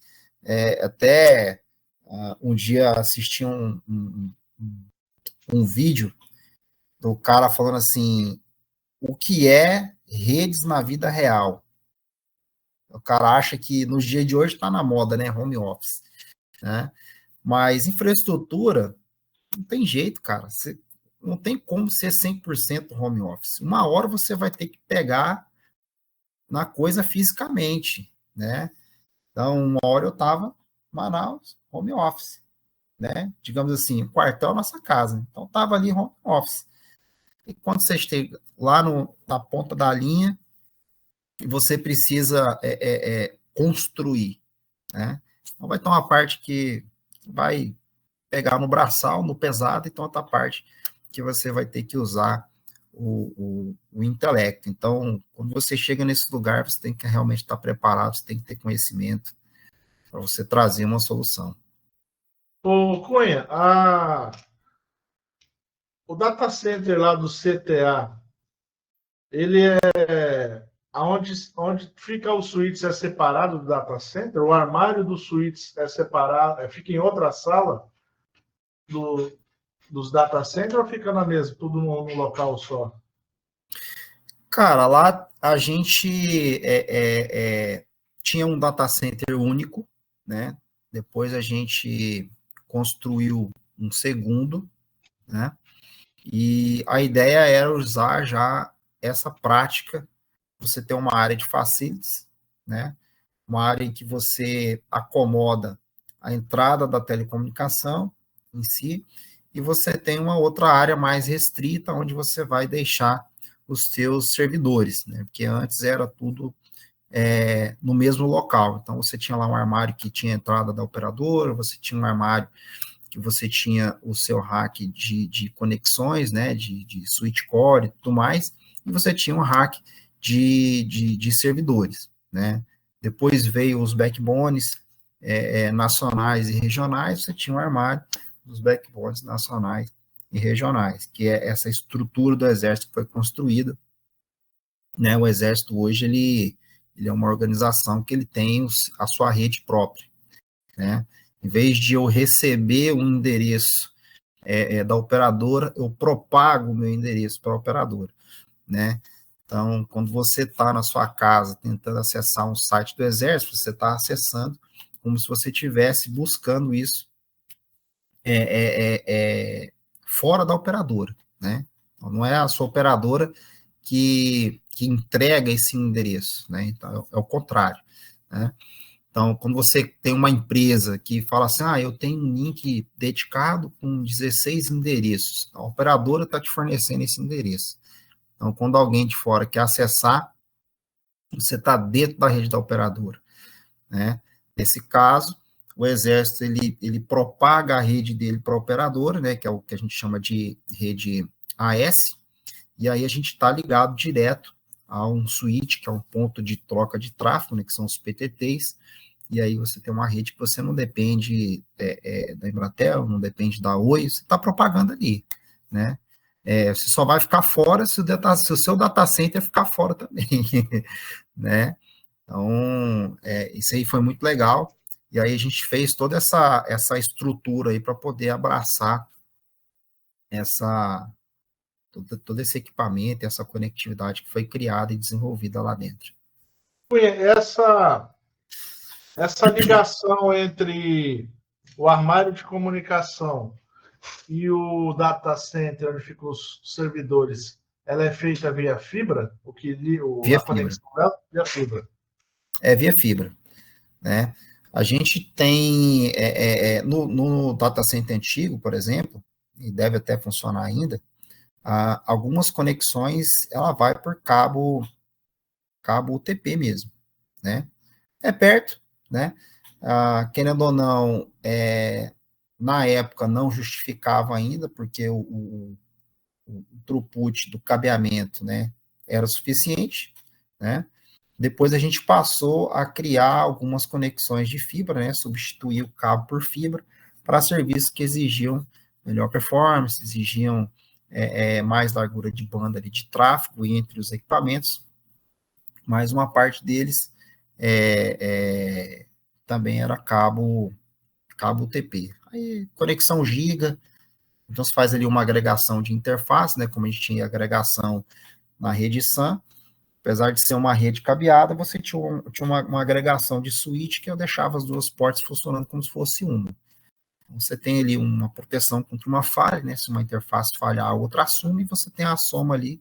até um dia assisti um vídeo do cara falando assim, o que é redes na vida real? O cara acha que nos dias de hoje está na moda, né? Home office, né? Mas infraestrutura, não tem jeito, cara. Não tem como ser 100% home office. Uma hora você vai ter que pegar na coisa fisicamente, né? Então, uma hora eu estava em Manaus, home office, né? Digamos assim, o quartel é a nossa casa. Então, estava ali home office. E quando você chega lá na ponta da linha, você precisa construir, né? Então, vai ter uma parte que vai pegar no braçal, no pesado, e tem outra parte que você vai ter que usar o intelecto. Então, quando você chega nesse lugar, você tem que realmente estar preparado, você tem que ter conhecimento para você trazer uma solução. Ô, Cunha, o data center lá do CTA, ele onde fica o suítes é separado do data center? O armário do suítes é separado, fica em outra sala do, dos data centers ou fica na mesma, tudo num local só? Cara, lá a gente tinha um data center único, né? Depois a gente construiu um segundo, né? E a ideia era usar já essa prática, você ter uma área de facilities, né? Uma área em que você acomoda a entrada da telecomunicação em si, e você tem uma outra área mais restrita, onde você vai deixar os seus servidores, né? Porque antes era tudo no mesmo local. Então, você tinha lá um armário que tinha a entrada da operadora, você tinha um armário que você tinha o seu rack de conexões, né, de switch core e tudo mais, e você tinha um rack de servidores, né. Depois veio os backbones nacionais e regionais, você tinha um armário dos backbones nacionais e regionais, que é essa estrutura do Exército que foi construída, né. O Exército hoje, ele é uma organização que ele tem a sua rede própria, né. Em vez de eu receber um endereço da operadora, eu propago o meu endereço para a operadora, né. Então, quando você está na sua casa tentando acessar um site do Exército, você está acessando como se você estivesse buscando isso fora da operadora, né. Então, não é a sua operadora que entrega esse endereço, né. Então, é o contrário, né. Então, quando você tem uma empresa que fala assim, eu tenho um link dedicado com 16 endereços, a operadora está te fornecendo esse endereço. Então, quando alguém de fora quer acessar, você está dentro da rede da operadora, né? Nesse caso, o Exército, ele propaga a rede dele para a operadora, né, que é o que a gente chama de rede AS, e aí a gente está ligado direto a um switch, que é um ponto de troca de tráfego, né, que são os PTTs, e aí você tem uma rede que você não depende da Embratel, não depende da Oi, você está propagando ali, né? Você só vai ficar fora se o seu data center ficar fora também, né? Então, isso aí foi muito legal, e aí a gente fez toda essa estrutura aí para poder abraçar todo esse equipamento, essa conectividade que foi criada e desenvolvida lá dentro. Essa ligação entre o armário de comunicação e o data center, onde ficam os servidores, ela é feita via fibra? Via A fibra. conexão dela via fibra. Via fibra, né? A gente tem, no data center antigo, por exemplo, e deve até funcionar ainda, algumas conexões, ela vai por cabo UTP mesmo, né? É perto, né? Querendo ou não, na época não justificava ainda, porque o throughput do cabeamento, né, era suficiente, né? Depois a gente passou a criar algumas conexões de fibra, né, substituir o cabo por fibra para serviços que exigiam melhor performance, exigiam mais largura de banda ali de tráfego entre os equipamentos, mas uma parte deles também era cabo UTP. Aí, conexão giga, então você faz ali uma agregação de interface, né, como a gente tinha agregação na rede SAN, apesar de ser uma rede cabeada, você tinha uma agregação de switch que eu deixava as duas portas funcionando como se fosse uma. Então, você tem ali uma proteção contra uma falha, né? Se uma interface falhar, a outra assume, e você tem a soma ali,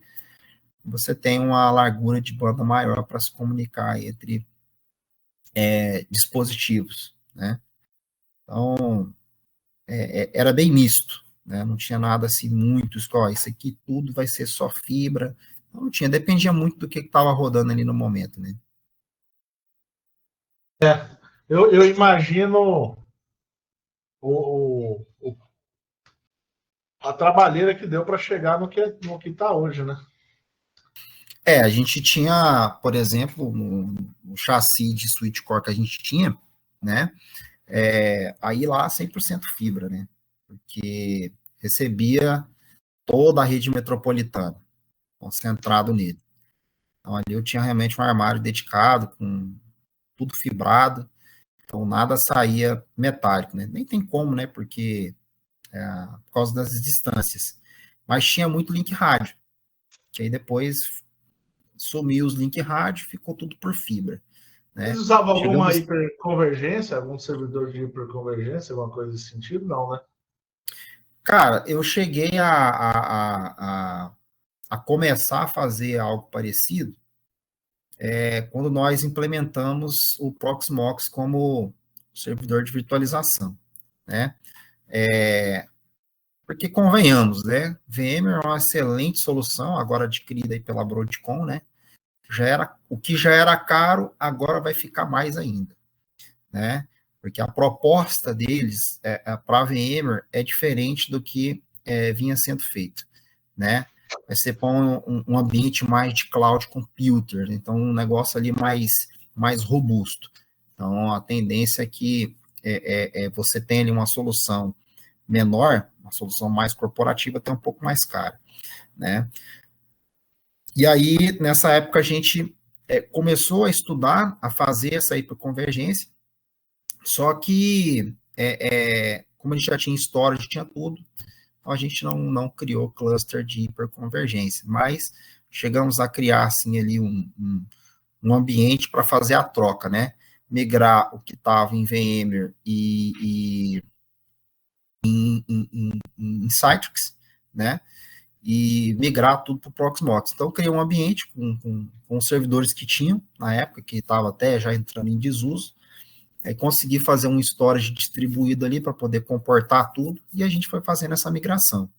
você tem uma largura de banda maior para se comunicar entre dispositivos, né? Então, era bem misto, né? Não tinha nada assim muito, isso aqui tudo vai ser só fibra, não tinha, dependia muito do que estava rodando ali no momento, né? Eu imagino a trabalheira que deu para chegar no que está hoje, né? A gente tinha, por exemplo, no chassi de switch core que a gente tinha, né? Aí lá 100% fibra, né? Porque recebia toda a rede metropolitana, concentrado nele. Então ali eu tinha realmente um armário dedicado, com tudo fibrado, então nada saía metálico, né? Nem tem como, né? Porque por causa das distâncias. Mas tinha muito link rádio, que aí depois sumiu os link rádio, ficou tudo por fibra, Eles né? usavam alguma Chegamos, hiperconvergência, algum servidor de hiperconvergência, alguma coisa desse sentido? Não, né? cara, eu cheguei a começar a fazer algo parecido quando nós implementamos o Proxmox como servidor de virtualização, né? Porque convenhamos, né? VMware é uma excelente solução, agora adquirida aí pela Broadcom, né? O que já era caro, agora vai ficar mais ainda, né? porque a proposta deles para a VMware é diferente do que vinha sendo feito, né? Você põe um ambiente mais de cloud computer, então um negócio ali mais robusto. Então, a tendência é que você tenha ali uma solução menor, uma solução mais corporativa, até um pouco mais cara, né? E aí, nessa época, a gente começou a estudar, a fazer essa hiperconvergência, só que, como a gente já tinha storage, tinha tudo, então a gente não criou cluster de hiperconvergência, mas chegamos a criar, assim, ali um ambiente para fazer a troca, né? Migrar o que estava em VMware e em Citrix, né? E migrar tudo para o Proxmox. Então, eu criei um ambiente com os servidores que tinham, na época, que estava até já entrando em desuso, consegui fazer um storage distribuído ali para poder comportar tudo, e a gente foi fazendo essa migração.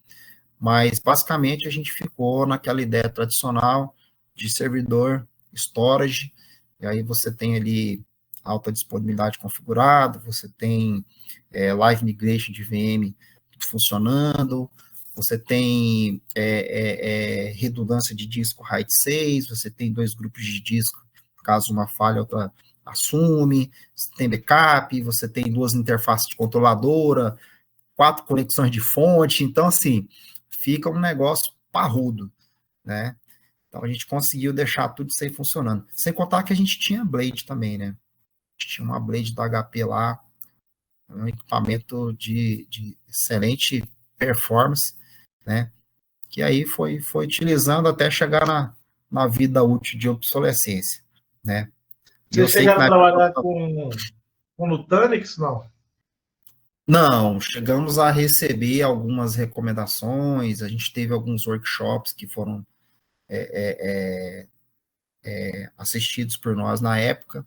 Mas, basicamente, a gente ficou naquela ideia tradicional de servidor, storage, e aí você tem ali alta disponibilidade configurada, você tem live migration de VM funcionando, você tem redundância de disco RAID 6, você tem 2 grupos de disco, caso uma falha, outra assume, você tem backup, você tem 2 interfaces de controladora, 4 conexões de fonte, então, assim, fica um negócio parrudo, né? Então, a gente conseguiu deixar tudo isso aí funcionando. Sem contar que a gente tinha Blade também, né? A gente tinha uma Blade da HP lá, um equipamento de excelente performance, né? Que aí foi utilizando até chegar na vida útil de obsolescência, né? E eu Vocês sei que chegaram a na trabalhar com Nutanix, não? Não, chegamos a receber algumas recomendações, a gente teve alguns workshops que foram assistidos por nós na época,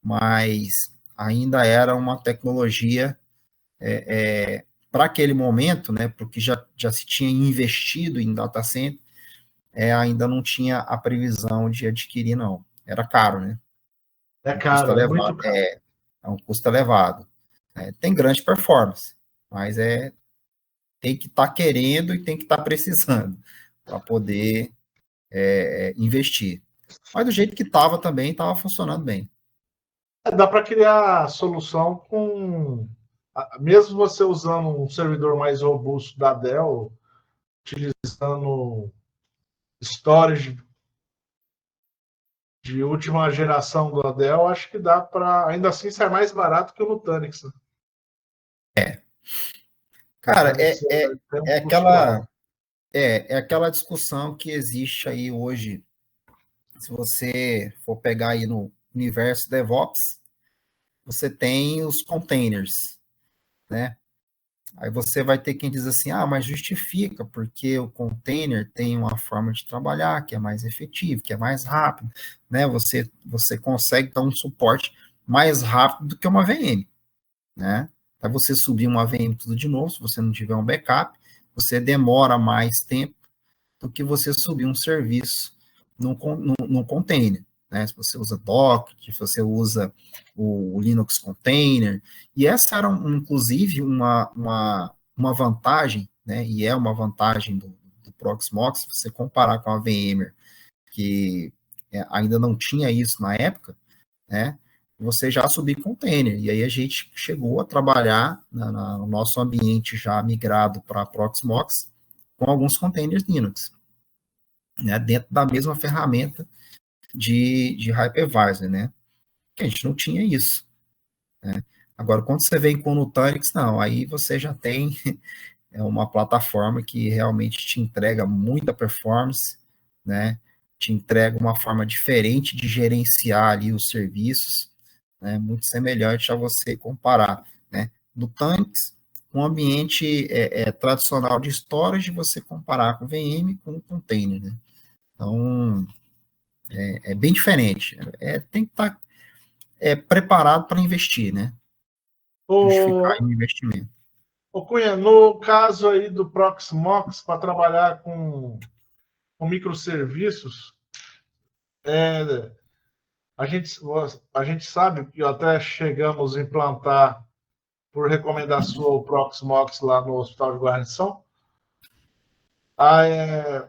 mas ainda era uma tecnologia para aquele momento, né, porque já se tinha investido em data center, ainda não tinha a previsão de adquirir, não. Era caro, né? É Um custo caro, é muito elevado. caro. É um custo elevado. Tem grande performance, mas tem que estar querendo e tem que estar precisando para poder investir. Mas do jeito que estava também, estava funcionando bem. Dá para criar solução mesmo você usando um servidor mais robusto da Dell, utilizando storage de última geração da Dell, acho que dá para, ainda assim, ser mais barato que o Nutanix. Né? Cara, Nutanix tem um é custo alto. aquela discussão que existe aí hoje. Se você for pegar aí no universo DevOps, você tem os containers, né? Aí você vai ter quem diz assim, mas justifica, porque o container tem uma forma de trabalhar que é mais efetivo, que é mais rápido, né? Você consegue dar um suporte mais rápido do que uma VM, né? Para você subir uma VM tudo de novo, se você não tiver um backup, você demora mais tempo do que você subir um serviço num container, né? Se você usa Docker, se você usa o Linux Container, e essa era, inclusive, uma vantagem, né? E é uma vantagem do Proxmox, se você comparar com a VMware, que ainda não tinha isso na época, né? Você já subir container, e aí a gente chegou a trabalhar no nosso ambiente já migrado para Proxmox com alguns containers Linux, né, dentro da mesma ferramenta de hypervisor, né? Que a gente não tinha isso, né? Agora, quando você vem com o Nutanix, não, aí você já tem uma plataforma que realmente te entrega muita performance, né? Te entrega uma forma diferente de gerenciar ali os serviços, né? Muito semelhante a você comparar, né? Nutanix, um ambiente tradicional de storage, você comparar com VM com container, né? Então, é bem diferente. Tem que estar preparado para investir, né? Justificar o investimento. Cunha, no caso aí do Proxmox, para trabalhar com microserviços, a gente sabe que até chegamos a implantar, por recomendação, o Proxmox lá no Hospital de Guarnição.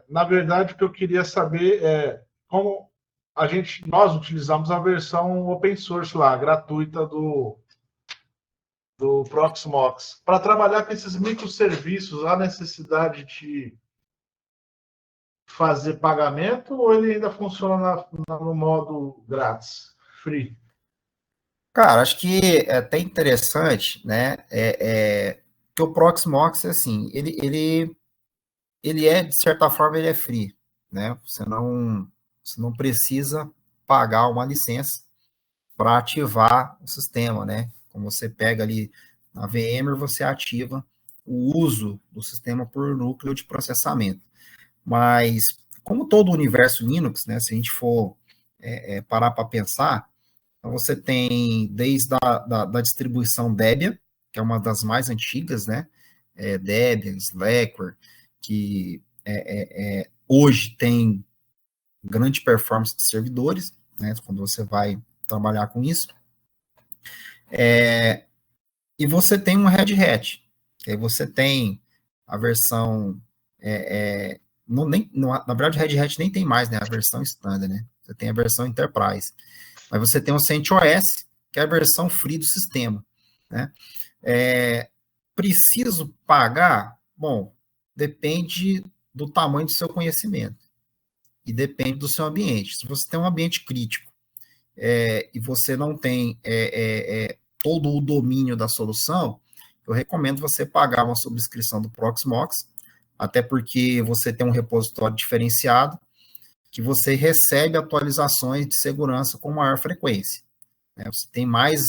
Na verdade, o que eu queria saber é como nós utilizamos a versão open source lá, gratuita do Proxmox. Para trabalhar com esses microserviços, há necessidade de fazer pagamento ou ele ainda funciona no modo grátis, free? Cara, acho que é até interessante, né? Que o Proxmox, assim, ele é, de certa forma, ele é free, né? Você não precisa pagar uma licença para ativar o sistema, né? Como você pega ali na VMware, você ativa o uso do sistema por núcleo de processamento. Mas, como todo o universo Linux, né? Se a gente for parar para pensar, então você tem desde da distribuição Debian, que é uma das mais antigas, né? Debian, Slackware, que hoje tem grande performance de servidores, né? Quando você vai trabalhar com isso. E você tem um Red Hat, que aí você tem a versão. Na verdade, o Red Hat nem tem mais, né? A versão standard, né? Você tem a versão Enterprise. Mas você tem o CentOS, que é a versão free do sistema, né? Preciso pagar? Bom, depende do tamanho do seu conhecimento e depende do seu ambiente. Se você tem um ambiente crítico e você não tem todo o domínio da solução, eu recomendo você pagar uma subscrição do Proxmox, até porque você tem um repositório diferenciado, que você recebe atualizações de segurança com maior frequência. Né? Você tem mais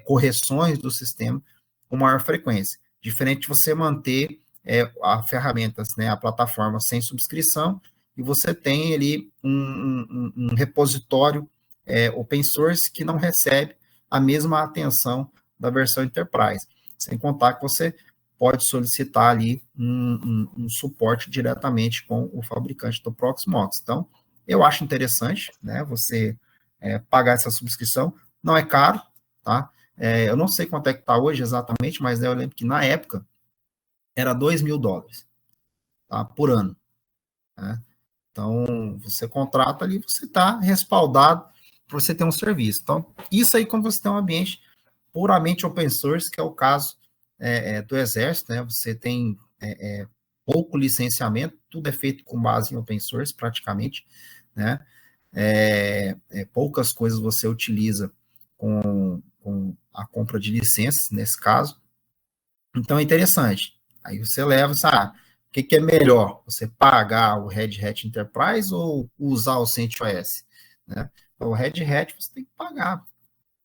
correções do sistema com maior frequência. Diferente de você manter a ferramentas, né, a plataforma sem subscrição, e você tem ali um repositório open source que não recebe a mesma atenção da versão Enterprise. Sem contar que você pode solicitar ali um suporte diretamente com o fabricante do Proxmox. Então, eu acho interessante, né, você pagar essa subscrição. Não é caro, tá? Eu não sei quanto é que está hoje exatamente, mas eu lembro que na época era $2.000, tá? Por ano, né? Então, você contrata ali, você está respaldado para você ter um serviço. Então, isso aí quando você tem um ambiente puramente open source, que é o caso do Exército, né? Você tem pouco licenciamento, tudo é feito com base em open source, praticamente, né? Poucas coisas você utiliza com a compra de licenças, nesse caso. Então, é interessante. Aí você leva, o que é melhor? Você pagar o Red Hat Enterprise ou usar o CentOS? Né? Então, o Red Hat você tem que pagar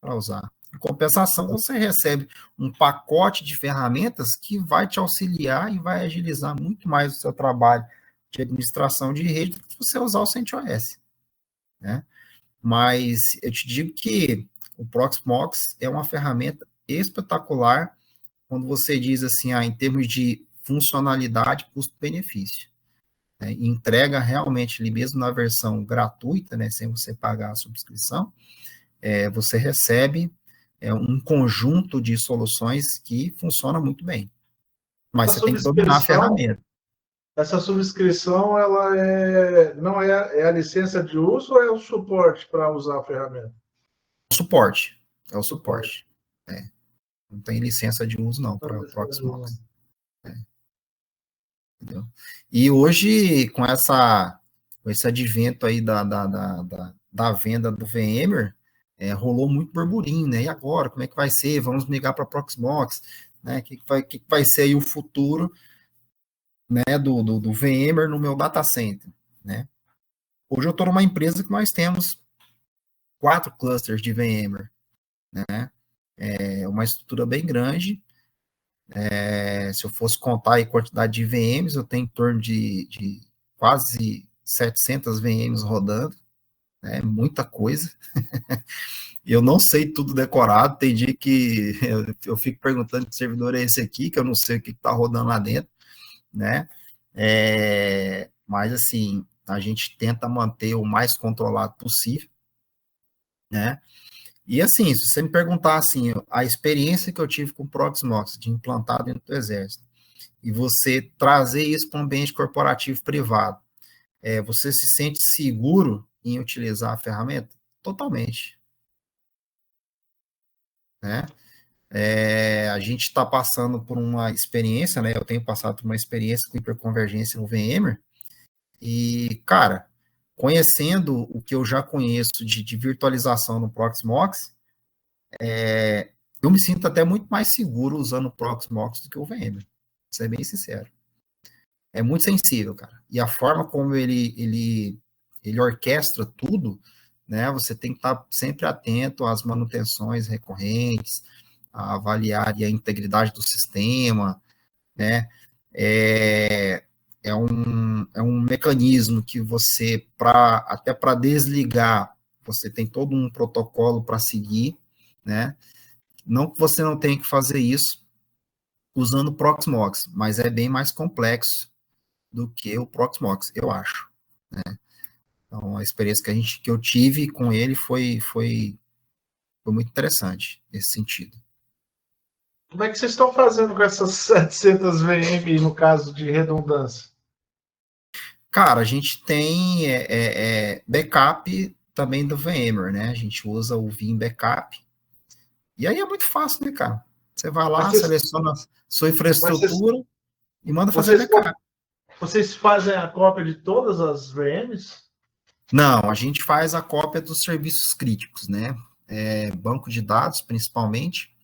para usar. Em compensação, você recebe um pacote de ferramentas que vai te auxiliar e vai agilizar muito mais o seu trabalho de administração de rede do que você usar o CentOS. Né? Mas eu te digo que o Proxmox é uma ferramenta espetacular quando você diz assim, em termos de funcionalidade, custo-benefício. Né? Entrega realmente, ali mesmo na versão gratuita, né, sem você pagar a subscrição, você recebe um conjunto de soluções que funciona muito bem. Mas você tem que dominar a ferramenta. Essa subscrição, ela não é a licença de uso ou é o suporte para usar a ferramenta? Suporte. É o suporte. Não tem licença de uso, não, para o Proxmox. Entendeu? E hoje, com esse advento aí da venda do VMware, rolou muito burburinho, né? E agora, como é que vai ser? Vamos migrar para Proxmox, né? O que vai ser aí o futuro, né, do VMware no meu data center, né? Hoje eu estou numa empresa que nós temos 4 clusters de VMware, né? É uma estrutura bem grande. Se eu fosse contar a quantidade de VMs, eu tenho em torno de quase 700 VMs rodando, né? Muita coisa. Eu não sei tudo decorado, tem dia que eu fico perguntando que servidor é esse aqui, que eu não sei o que está rodando lá dentro, né? Mas, assim, a gente tenta manter o mais controlado possível, né? E assim, se você me perguntar assim, a experiência que eu tive com o Proxmox de implantar dentro do Exército, e você trazer isso para um ambiente corporativo privado, você se sente seguro em utilizar a ferramenta? Totalmente, né? A gente está passando por uma experiência, né? Eu tenho passado por uma experiência com hiperconvergência no VMware, e, cara, conhecendo o que eu já conheço de virtualização no Proxmox, eu me sinto até muito mais seguro usando o Proxmox do que o VMware, pra ser bem sincero. É muito sensível, cara. E a forma como ele orquestra tudo, né? Você tem que estar sempre atento às manutenções recorrentes, a avaliar a integridade do sistema, né? É, é um mecanismo que você, até para desligar, você tem todo um protocolo para seguir, né? Não que você não tenha que fazer isso usando o Proxmox, mas é bem mais complexo do que o Proxmox, eu acho. Né? Então, a experiência que eu tive com ele foi muito interessante nesse sentido. Como é que vocês estão fazendo com essas 700 VM no caso de redundância? Cara, a gente tem backup também do VMware, né? A gente usa o Vim Backup. E aí é muito fácil, né, cara? Você vai lá, seleciona sua infraestrutura e manda fazer backup. Vocês fazem a cópia de todas as VMs? Não, a gente faz a cópia dos serviços críticos, né? Banco de dados, principalmente.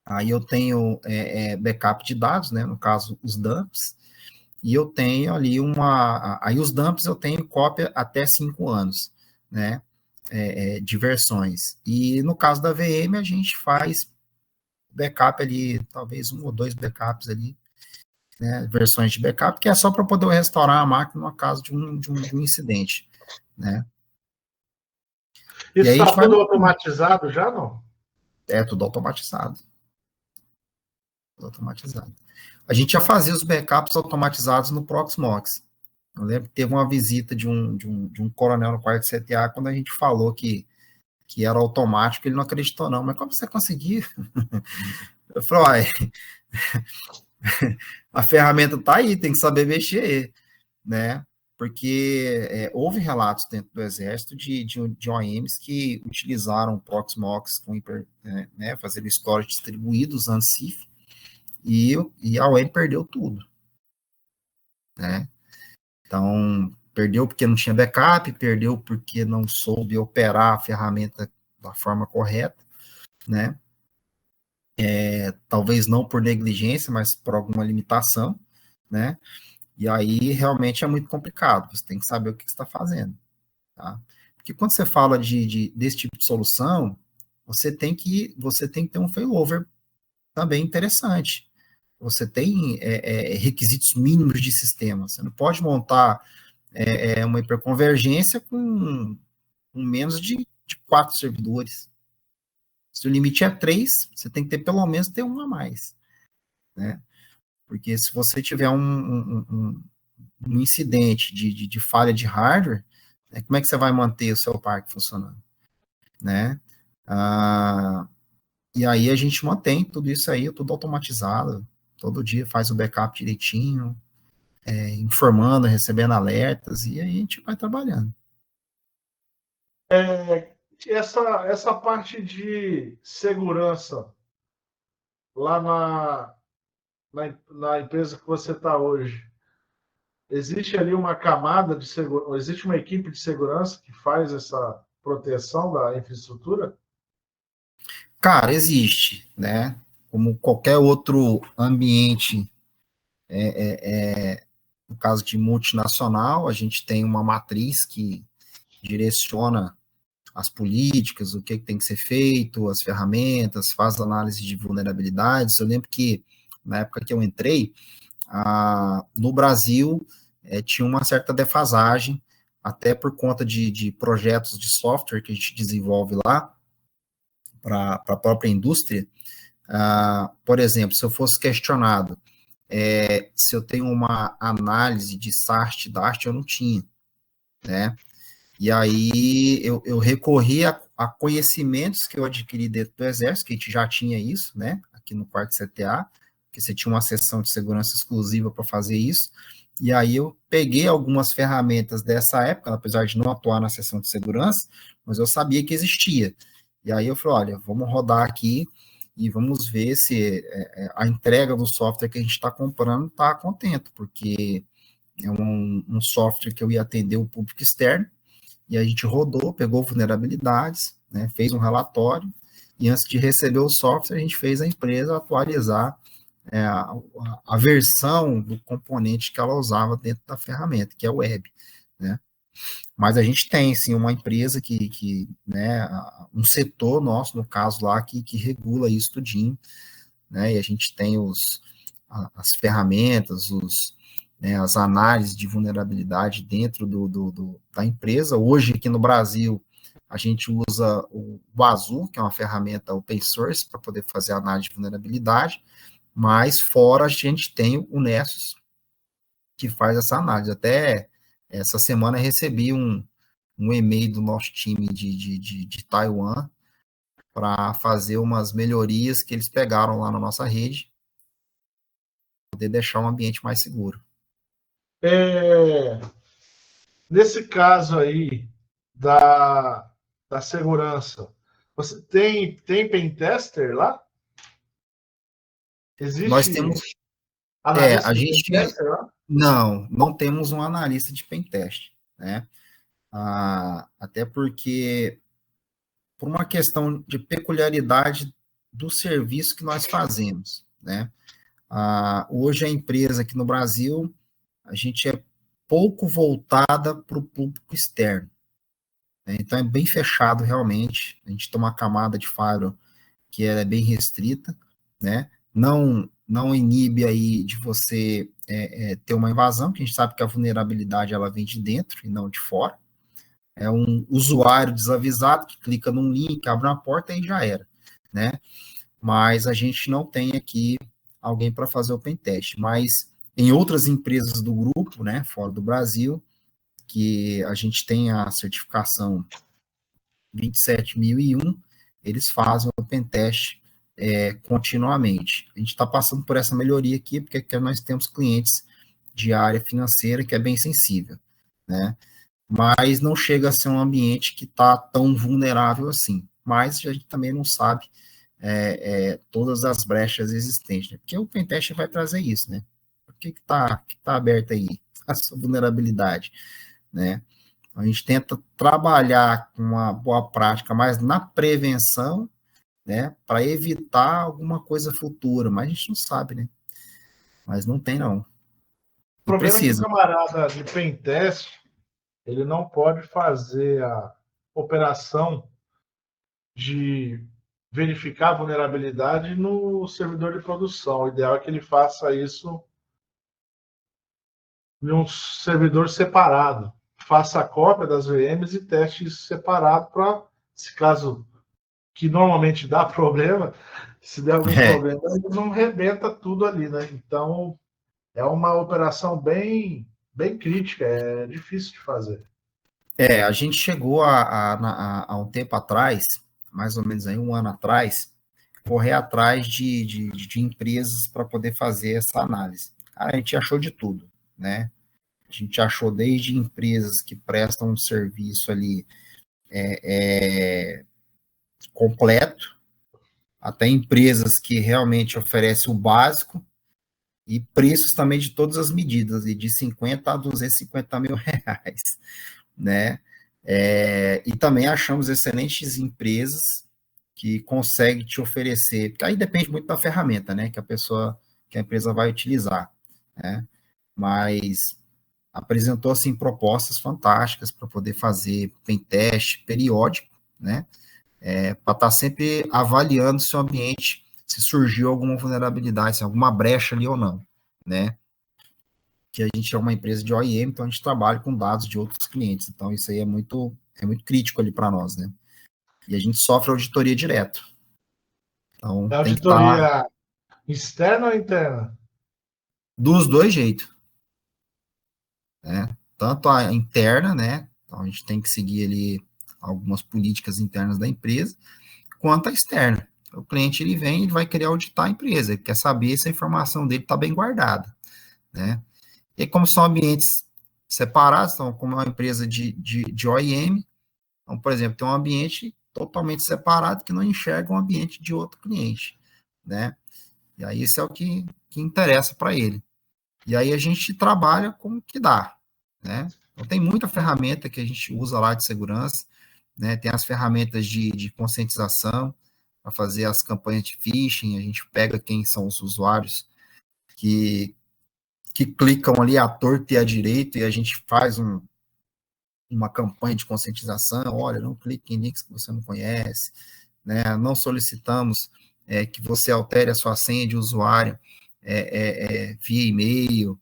Aí eu tenho backup de dados, né? No caso, os dumps. E eu tenho ali Aí os dumps eu tenho cópia até 5 anos, né? De versões. E no caso da VM, a gente faz backup ali, talvez 1 ou 2 backups ali, né? Versões de backup, que é só para poder restaurar a máquina no caso de um incidente, né? Isso e aí a está gente vai. tudo automatizado já, não? Tudo automatizado. Tudo automatizado. A gente já fazia os backups automatizados no Proxmox. Eu lembro que teve uma visita de um coronel no quarto CTA, quando a gente falou que era automático, ele não acreditou, não. Mas como você conseguiu? Eu falei, a ferramenta está aí, tem que saber mexer, né? Porque houve relatos dentro do Exército de OEMs que utilizaram o Proxmox com né, fazendo storage distribuído usando CIF, e a OEM perdeu tudo, né? Então, perdeu porque não tinha backup, perdeu porque não soube operar a ferramenta da forma correta, né? Talvez não por negligência, mas por alguma limitação, né? E aí realmente é muito complicado, você tem que saber o que você está fazendo, tá? Porque quando você fala desse tipo de solução, você tem que ter um failover também interessante. Você tem requisitos mínimos de sistema. Você não pode montar uma hiperconvergência com menos de 4 servidores. Se o limite é 3, você tem que ter pelo menos um a mais, né? Porque se você tiver um incidente de falha de hardware, como é que você vai manter o seu parque funcionando, né? E aí a gente mantém tudo isso aí, tudo automatizado, todo dia faz o backup direitinho, informando, recebendo alertas, e aí a gente vai trabalhando. Essa parte de segurança lá na empresa que você está hoje, existe ali uma camada de segurança, existe uma equipe de segurança que faz essa proteção da infraestrutura? Cara, existe, né? Como qualquer outro ambiente, no caso de multinacional, a gente tem uma matriz que direciona as políticas, o que tem que ser feito, as ferramentas, faz análise de vulnerabilidades. Eu lembro que na época que eu entrei, no Brasil tinha uma certa defasagem, até por conta de projetos de software que a gente desenvolve lá para a própria indústria. Por exemplo, se eu fosse questionado se eu tenho uma análise de SAST, DAST, eu não tinha, né? E aí eu recorri a conhecimentos que eu adquiri dentro do Exército, que a gente já tinha isso, né, aqui no quarto CTA, que você tinha uma seção de segurança exclusiva para fazer isso, e aí eu peguei algumas ferramentas dessa época, apesar de não atuar na seção de segurança, mas eu sabia que existia. E aí eu falei, olha, vamos rodar aqui e vamos ver se a entrega do software que a gente está comprando está contento, porque é um software que eu ia atender o público externo, e a gente rodou, pegou vulnerabilidades, né, fez um relatório, e antes de receber o software, a gente fez a empresa atualizar a versão do componente que ela usava dentro da ferramenta, que é o web, né. Mas a gente tem, sim, uma empresa né, um setor nosso, no caso lá, que regula isso tudinho, né, e a gente tem as ferramentas, né, as análises de vulnerabilidade dentro da empresa. Hoje, aqui no Brasil, a gente usa o Azul, que é uma ferramenta open source, para poder fazer análise de vulnerabilidade, mas fora a gente tem o Nessus, que faz essa análise. Até essa semana eu recebi um e-mail do nosso time de Taiwan para fazer umas melhorias que eles pegaram lá na nossa rede, poder deixar um ambiente mais seguro. Nesse caso aí da segurança, você tem pentester lá? Nós Existe temos, analista a de gente, pentester lá? não temos um analista de pentest, né? Até porque, por uma questão de peculiaridade do serviço que nós fazemos, né? Hoje a empresa aqui no Brasil, a gente é pouco voltada para o público externo, né? Então é bem fechado realmente, a gente tem uma camada de firewall que é bem restrita, né? Não inibe aí de você ter uma invasão, que a gente sabe que a vulnerabilidade ela vem de dentro e não de fora. É um usuário desavisado que clica num link, abre uma porta e já era, né? Mas a gente não tem aqui alguém para fazer o pentest. Mas em outras empresas do grupo, né, fora do Brasil, que a gente tem a certificação 27001, eles fazem o pentest continuamente. A gente está passando por essa melhoria aqui, porque nós temos clientes de área financeira que é bem sensível, né? Mas não chega a ser um ambiente que está tão vulnerável assim. Mas a gente também não sabe todas as brechas existentes, né? Porque o pentest vai trazer isso, né? O que tá aberto aí? A sua vulnerabilidade, né? A gente tenta trabalhar com uma boa prática, mas na prevenção, né, para evitar alguma coisa futura, mas a gente não sabe, né? Mas não tem, não. O E problema é que o precisa. camarada de pentest, ele não pode fazer a operação de verificar a vulnerabilidade no servidor de produção. O ideal é que ele faça isso em um servidor separado. Faça a cópia das VMs e teste isso separado para, se caso que normalmente dá problema, se der algum problema, ele não rebenta tudo ali, né? Então, é uma operação bem crítica, é difícil de fazer. A gente chegou a um tempo atrás, mais ou menos aí um ano atrás, correr atrás de empresas para poder fazer essa análise. Cara, a gente achou de tudo, né? A gente achou desde empresas que prestam um serviço ali completo, até empresas que realmente oferecem o básico, e preços também de todas as medidas, de 50 a 250 mil reais, né? E também achamos excelentes empresas que conseguem te oferecer, porque aí depende muito da ferramenta, né, que a empresa vai utilizar, né? Mas apresentou, assim, propostas fantásticas para poder fazer pentest periódico, né? Para estar sempre avaliando se o ambiente, se surgiu alguma vulnerabilidade, se alguma brecha ali ou não, né? Que a gente é uma empresa de OEM, então a gente trabalha com dados de outros clientes, então isso aí é muito crítico ali para nós, né? E a gente sofre auditoria direto. Então É tem que estar auditoria externa ou interna? dos dois jeitos, né? Tanto a interna, né? Então a gente tem que seguir ali algumas políticas internas da empresa, quanto a externa. O cliente ele vem, ele vai querer auditar a empresa, ele quer saber se a informação dele está bem guardada, né? E como são ambientes separados, então, como é uma empresa de OEM, então, por exemplo, tem um ambiente totalmente separado que não enxerga o ambiente de outro cliente, né? E aí isso é o que interessa para ele. E aí a gente trabalha com o que dá, né? Então tem muita ferramenta que a gente usa lá de segurança, né? Tem as ferramentas de conscientização para fazer as campanhas de phishing, a gente pega quem são os usuários que clicam ali à torta e à direita e a gente faz uma campanha de conscientização, olha, não clique em links que você não conhece, né? Não solicitamos que você altere a sua senha de usuário via e-mail,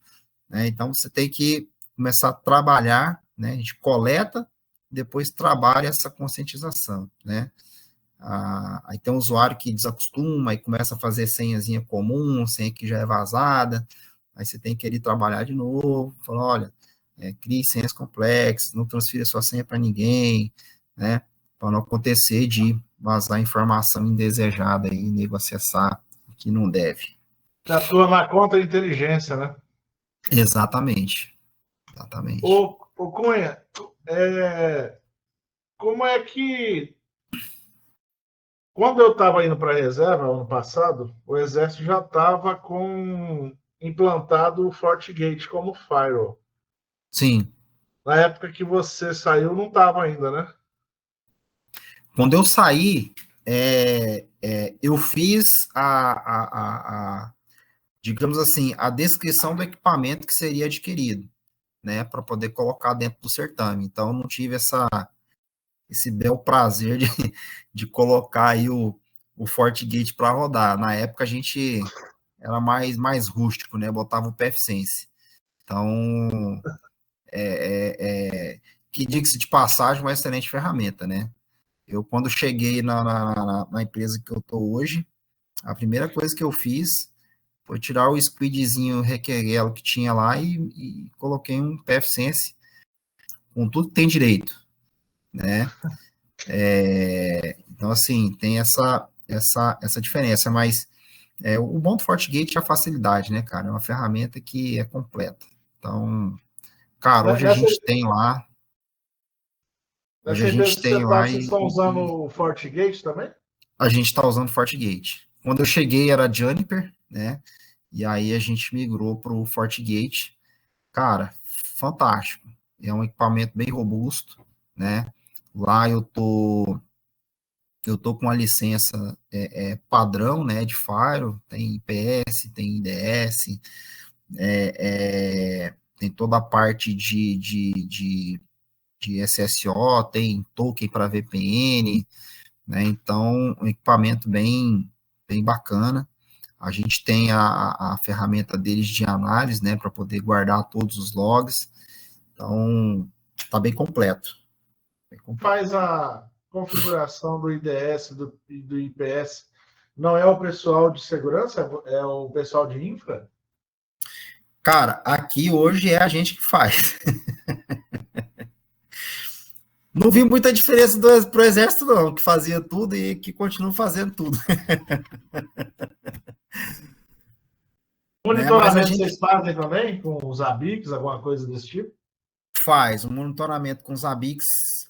né? Então, você tem que começar a trabalhar, né? A gente coleta, depois trabalha essa conscientização, né? Aí tem um usuário que desacostuma e começa a fazer senhazinha comum, senha que já é vazada, aí você tem que ir trabalhar de novo, falar, olha, crie senhas complexas, não transfira sua senha para ninguém, né? Para não acontecer de vazar informação indesejada e nego acessar o que não deve. Você atua na contra-inteligência, né? Exatamente. Ô Cunha, como é que quando eu estava indo para a reserva, ano passado, o Exército já estava com implantado o FortiGate como firewall. Sim. Na época que você saiu, não estava ainda, né? Quando eu saí, eu fiz digamos assim, a descrição do equipamento que seria adquirido, né, para poder colocar dentro do certame. Então, eu não tive esse bel prazer de colocar aí o FortiGate para rodar. Na época, a gente era mais rústico, né, botava o PFSense. Então, que diga-se de passagem, uma excelente ferramenta, né? Eu, quando cheguei na empresa que eu estou hoje, a primeira coisa que eu fiz foi tirar o squidzinho requerelo que tinha lá e coloquei um PFSense com tudo que tem direito, né? Então, assim, tem essa diferença, mas o bom do FortiGate é a facilidade, né, cara? É uma ferramenta que é completa. Então, cara, Nessa, hoje nessa a empresa gente que você tem está, lá vocês estão usando o FortiGate também? a gente está usando FortiGate. Quando eu cheguei era Juniper, né? E aí a gente migrou para o FortiGate. Cara, fantástico. É um equipamento bem robusto, né? Lá eu tô com a licença padrão, né, de Firewall, tem IPS, tem IDS, tem toda a parte de SSO, tem token para VPN, né? Então, um equipamento bem bacana. A gente tem a ferramenta deles de análise, né, para poder guardar todos os logs. Então, está bem completo. Bem completo. Faz a configuração do IDS e do IPS. Não é o pessoal de segurança, é o pessoal de infra? Cara, aqui hoje é a gente que faz. Não vi muita diferença pro exército, não, que fazia tudo e que continua fazendo tudo. Né? Mas a Monitoramento gente vocês fazem também com os ABICs, alguma coisa desse tipo? faz um monitoramento com os ABICs.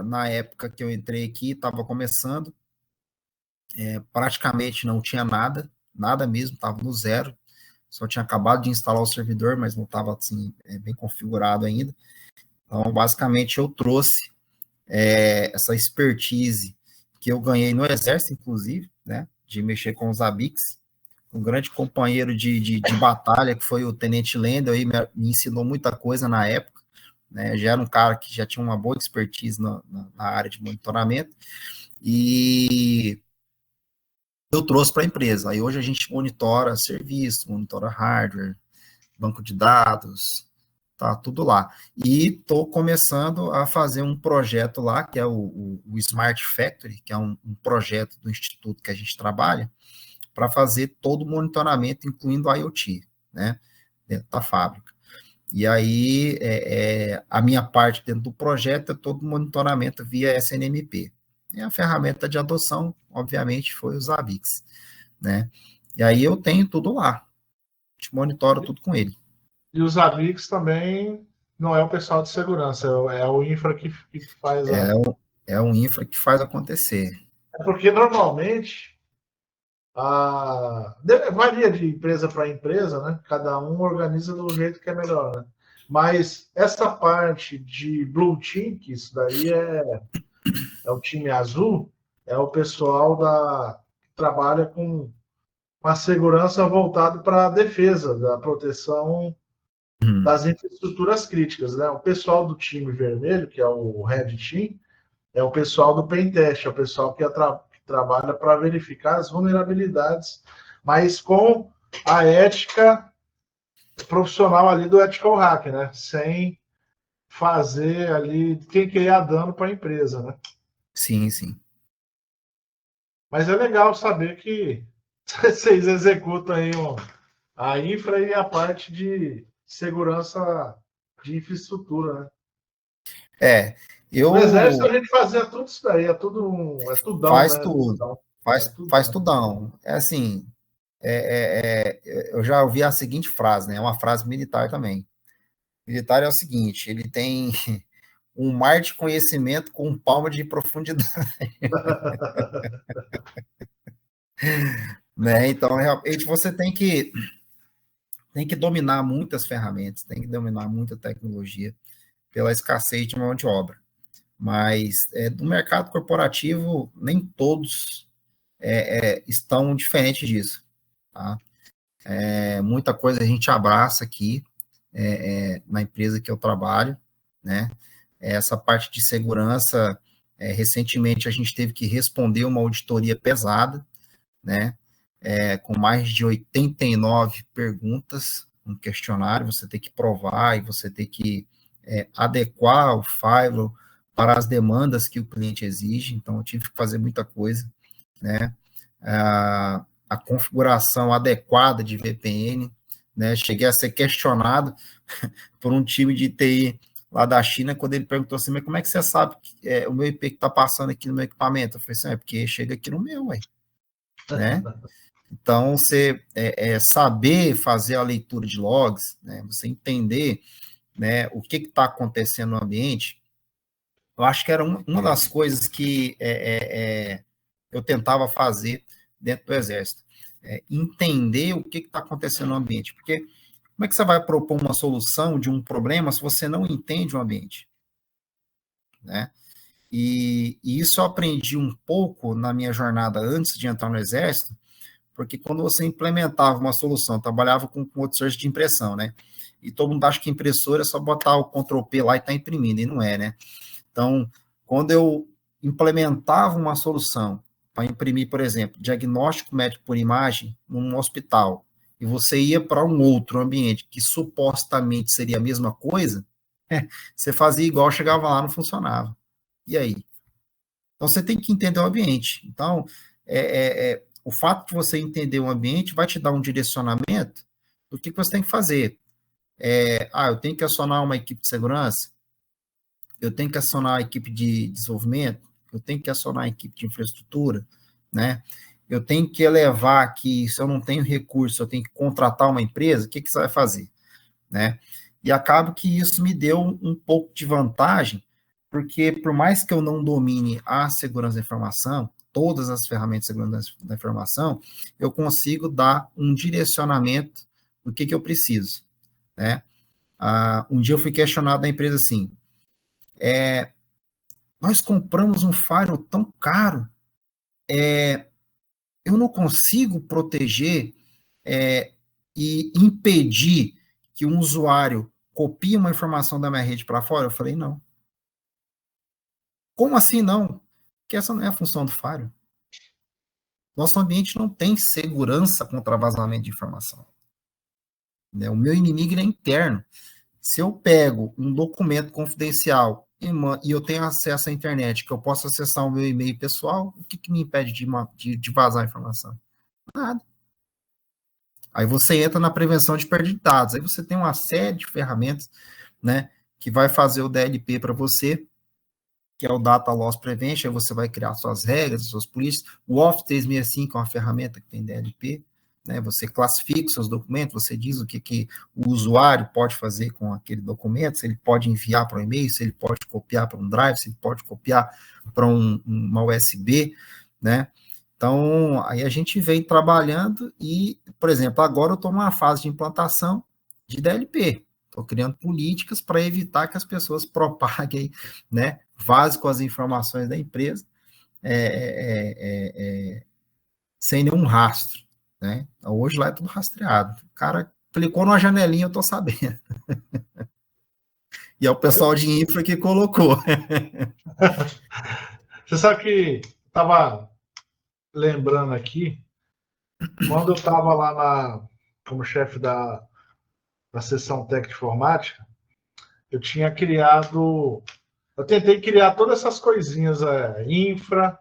Na época que eu entrei aqui, estava começando, praticamente não tinha nada mesmo, estava no zero. Só tinha acabado de instalar o servidor, mas não estava assim, bem configurado ainda. Então, basicamente, eu trouxe essa expertise que eu ganhei no Exército, inclusive, né, de mexer com os ABICs. Um grande companheiro de batalha, que foi o Tenente Lendo, aí me ensinou muita coisa na época, né, já era um cara que já tinha uma boa expertise na área de monitoramento, e eu trouxe para a empresa. Aí hoje a gente monitora serviço, monitora hardware, banco de dados, tá tudo lá. E estou começando a fazer um projeto lá, que é o Smart Factory, que é um projeto do instituto que a gente trabalha, para fazer todo o monitoramento, incluindo IoT, né, dentro da fábrica. E aí, a minha parte dentro do projeto é todo monitoramento via SNMP. E a ferramenta de adoção, obviamente, foi o Zabbix, né? E aí eu tenho tudo lá. A gente monitora tudo com ele. E os amigos também não é o pessoal de segurança, é o infra que faz a. É um infra que faz acontecer. É porque normalmente varia de empresa para empresa, né? Cada um organiza do jeito que é melhor, né? Mas essa parte de Blue Team, que isso daí é o time azul, é o pessoal que trabalha com a segurança voltada para a defesa, da proteção das infraestruturas críticas, né? O pessoal do time vermelho, que é o Red Team, é o pessoal do Pentest, é o pessoal que trabalha para verificar as vulnerabilidades, mas com a ética profissional ali do ethical hack, né? Sem fazer ali quem criar dano para a empresa, né? Sim, sim. Mas é legal saber que vocês executam aí a infra e a parte de segurança de infraestrutura, né? No exército a gente fazia tudo isso daí, é tudão, faz né? tudo, Tudão, faz tudão. É assim, eu já ouvi a seguinte frase, né? É uma frase militar também. Militar é o seguinte, ele tem um mar de conhecimento com um palmo de profundidade. Né? Então, realmente, você tem que dominar muitas ferramentas, tem que dominar muita tecnologia pela escassez de mão de obra. Mas do mercado corporativo, nem todos estão diferentes disso. Tá? Muita coisa a gente abraça aqui na empresa que eu trabalho, né? Essa parte de segurança, recentemente a gente teve que responder uma auditoria pesada, né? Com mais de 89 perguntas, um questionário, você tem que provar e você tem que adequar o firewall para as demandas que o cliente exige, então eu tive que fazer muita coisa, né? A configuração adequada de VPN, né? Cheguei a ser questionado por um time de TI lá da China, quando ele perguntou assim, mas como é que você sabe que o meu IP que está passando aqui no meu equipamento? Eu falei assim, é porque chega aqui no meu, ué, né? Então, você saber fazer a leitura de logs, né, você entender, né, o que está acontecendo no ambiente, eu acho que era uma das coisas que eu tentava fazer dentro do Exército. Entender o que está acontecendo no ambiente. Porque como é que você vai propor uma solução de um problema se você não entende o ambiente? Né? E isso eu aprendi um pouco na minha jornada antes de entrar no Exército, porque quando você implementava uma solução, trabalhava com outsourcing de impressão, né? E todo mundo acha que impressora é só botar o Ctrl+P lá e tá imprimindo, e não é, né? Então, quando eu implementava uma solução para imprimir, por exemplo, diagnóstico médico por imagem num hospital, e você ia para um outro ambiente que supostamente seria a mesma coisa, você fazia igual, chegava lá, não funcionava. E aí? Então, você tem que entender o ambiente. Então, o fato de você entender o ambiente vai te dar um direcionamento do que você tem que fazer. Eu tenho que acionar uma equipe de segurança, eu tenho que acionar a equipe de desenvolvimento, eu tenho que acionar a equipe de infraestrutura, né? Eu tenho que elevar aqui, se eu não tenho recurso, eu tenho que contratar uma empresa, o que você vai fazer, né? E acaba que isso me deu um pouco de vantagem, porque por mais que eu não domine a segurança da informação, todas as ferramentas de segurança da informação, eu consigo dar um direcionamento do que eu preciso, né? Um dia eu fui questionado da empresa assim, nós compramos um firewall tão caro, eu não consigo proteger e impedir que um usuário copie uma informação da minha rede para fora? Eu falei, não. Como assim não? Porque essa não é a função do firewall. Nosso ambiente não tem segurança contra vazamento de informação. Né? O meu inimigo é interno. Se eu pego um documento confidencial e eu tenho acesso à internet, que eu posso acessar o meu e-mail pessoal, o que me impede de vazar a informação? Nada. Aí você entra na prevenção de perda de dados. Aí você tem uma série de ferramentas, né, que vai fazer o DLP para você, que é o Data Loss Prevention. Aí você vai criar suas regras, suas políticas. O Office 365 é uma ferramenta que tem DLP, né? Você classifica os seus documentos, você diz o que o usuário pode fazer com aquele documento, se ele pode enviar para um e-mail, se ele pode copiar para um drive, se ele pode copiar para uma USB, né? Então, aí a gente vem trabalhando e, por exemplo, agora eu estou numa fase de implantação de DLP. Estou criando políticas para evitar que as pessoas propaguem, né, vazem com as informações da empresa sem nenhum rastro, né? Então, hoje lá é tudo rastreado. O cara clicou numa janelinha, eu estou sabendo. E é o pessoal de infra que colocou. Você sabe que estava lembrando aqui, quando eu estava lá como chefe da seção técnica de informática, eu tinha criado, eu tentei criar todas essas coisinhas, infra,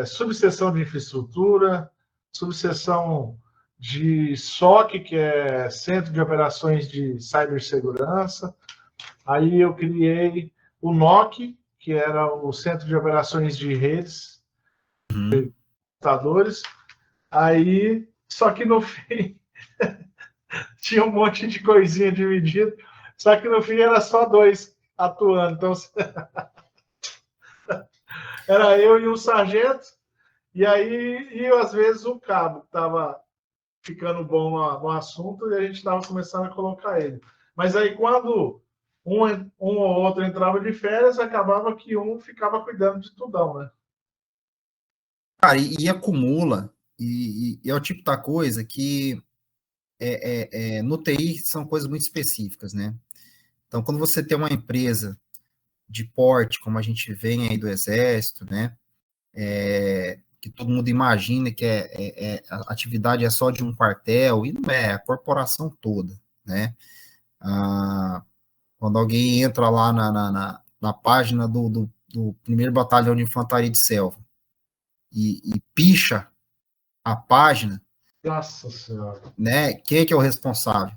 subseção de infraestrutura, subseção de SOC, que é Centro de Operações de Cibersegurança. Aí eu criei o NOC, que era o Centro de Operações de Redes, computadores. Aí, só que no fim, tinha um monte de coisinha dividida, só que no fim era só 2 atuando. Então, era eu e o sargento, e aí, às vezes, o cabo estava ficando bom no assunto e a gente estava começando a colocar ele. Mas aí, quando um ou outro entrava de férias, acabava que um ficava cuidando de tudão, né? Cara, e acumula, e é o tipo da coisa que no TI são coisas muito específicas, né? Então, quando você tem uma empresa de porte, como a gente vem aí do Exército, né? Que todo mundo imagina que a atividade é só de um quartel, e não é, a corporação toda, né? Quando alguém entra lá na página do primeiro batalhão de infantaria de selva e picha a página, Nossa Senhora. né? Quem é que é o responsável?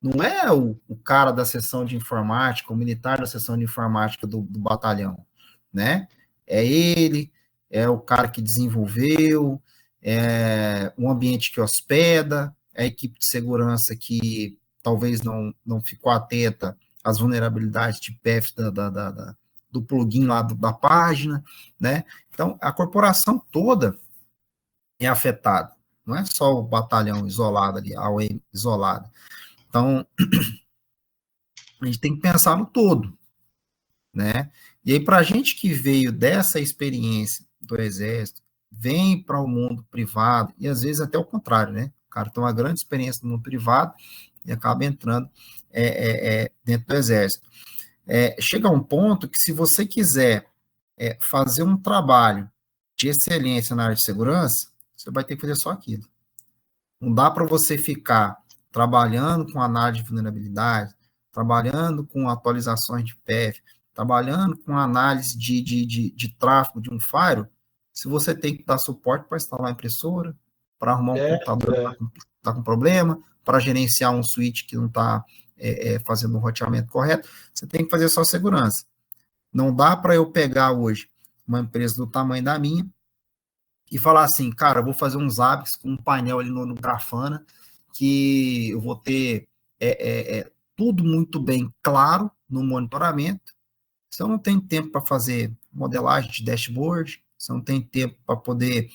Não é o cara da seção de informática, o militar da seção de informática do batalhão, né? É ele, é o cara que desenvolveu, é o ambiente que hospeda, é a equipe de segurança que talvez não ficou atenta às vulnerabilidades de PF do plugin lá da página, né? Então, a corporação toda é afetada, não é só o batalhão isolado ali, a OM isolada. Então, a gente tem que pensar no todo, né? E aí, para a gente que veio dessa experiência do Exército, vem para o mundo privado, e às vezes até o contrário, né? O cara tem uma grande experiência no mundo privado e acaba entrando dentro do Exército. Chega a um ponto que, se você quiser fazer um trabalho de excelência na área de segurança, você vai ter que fazer só aquilo. Não dá para você ficar trabalhando com análise de vulnerabilidade, trabalhando com atualizações de PF, trabalhando com análise de tráfego de um firewall, se você tem que dar suporte para instalar a impressora, para arrumar um computador que está com problema, para gerenciar um switch que não está fazendo o roteamento correto, você tem que fazer só segurança. Não dá para eu pegar hoje uma empresa do tamanho da minha e falar assim, cara, eu vou fazer uns ABICs com um painel ali no Grafana, que eu vou ter tudo muito bem claro no monitoramento. Se eu não tenho tempo para fazer modelagem de dashboard, se eu não tenho tempo para poder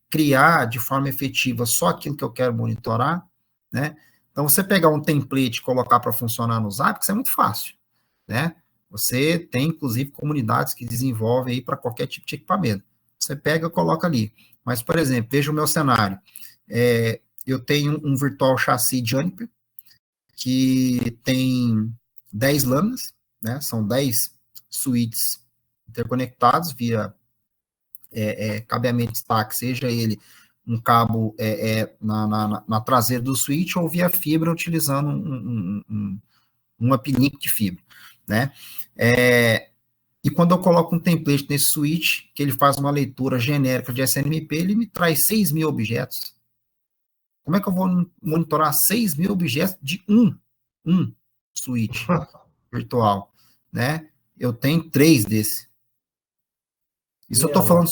criar de forma efetiva só aquilo que eu quero monitorar, né? Então, você pegar um template e colocar para funcionar nos ABICs é muito fácil, né? Você tem, inclusive, comunidades que desenvolvem aí para qualquer tipo de equipamento. Você pega e coloca ali. Mas, por exemplo, veja o meu cenário. Eu tenho um virtual chassi Juniper, que tem 10 lâminas, né? São 10 switches interconectados via cabeamento stack, seja ele um cabo na traseira do switch ou via fibra, utilizando um uplink de fibra, né? E quando eu coloco um template nesse switch, que ele faz uma leitura genérica de SNMP, ele me traz 6.000 objetos. Como é que eu vou monitorar 6.000 objetos de um switch virtual, né? Eu tenho 3 desses. Isso eu tô falando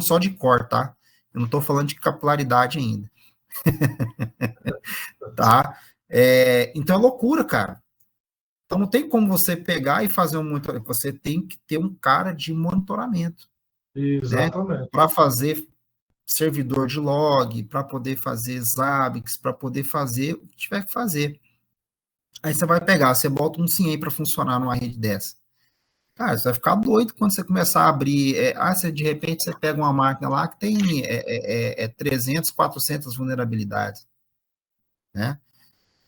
só de core, tá? Eu não tô falando de capilaridade ainda. Tá? Então é loucura, cara. Então não tem como você pegar e fazer um monitoramento. Você tem que ter um cara de monitoramento. Exatamente. Né? Para fazer servidor de log, para poder fazer Zabbix, para poder fazer o que tiver que fazer. Aí você vai pegar, você bota um CIEM para funcionar numa rede dessa. Cara, você vai ficar doido quando você começar a abrir. Você, de repente você pega uma máquina lá que tem 300, 400 vulnerabilidades. Né?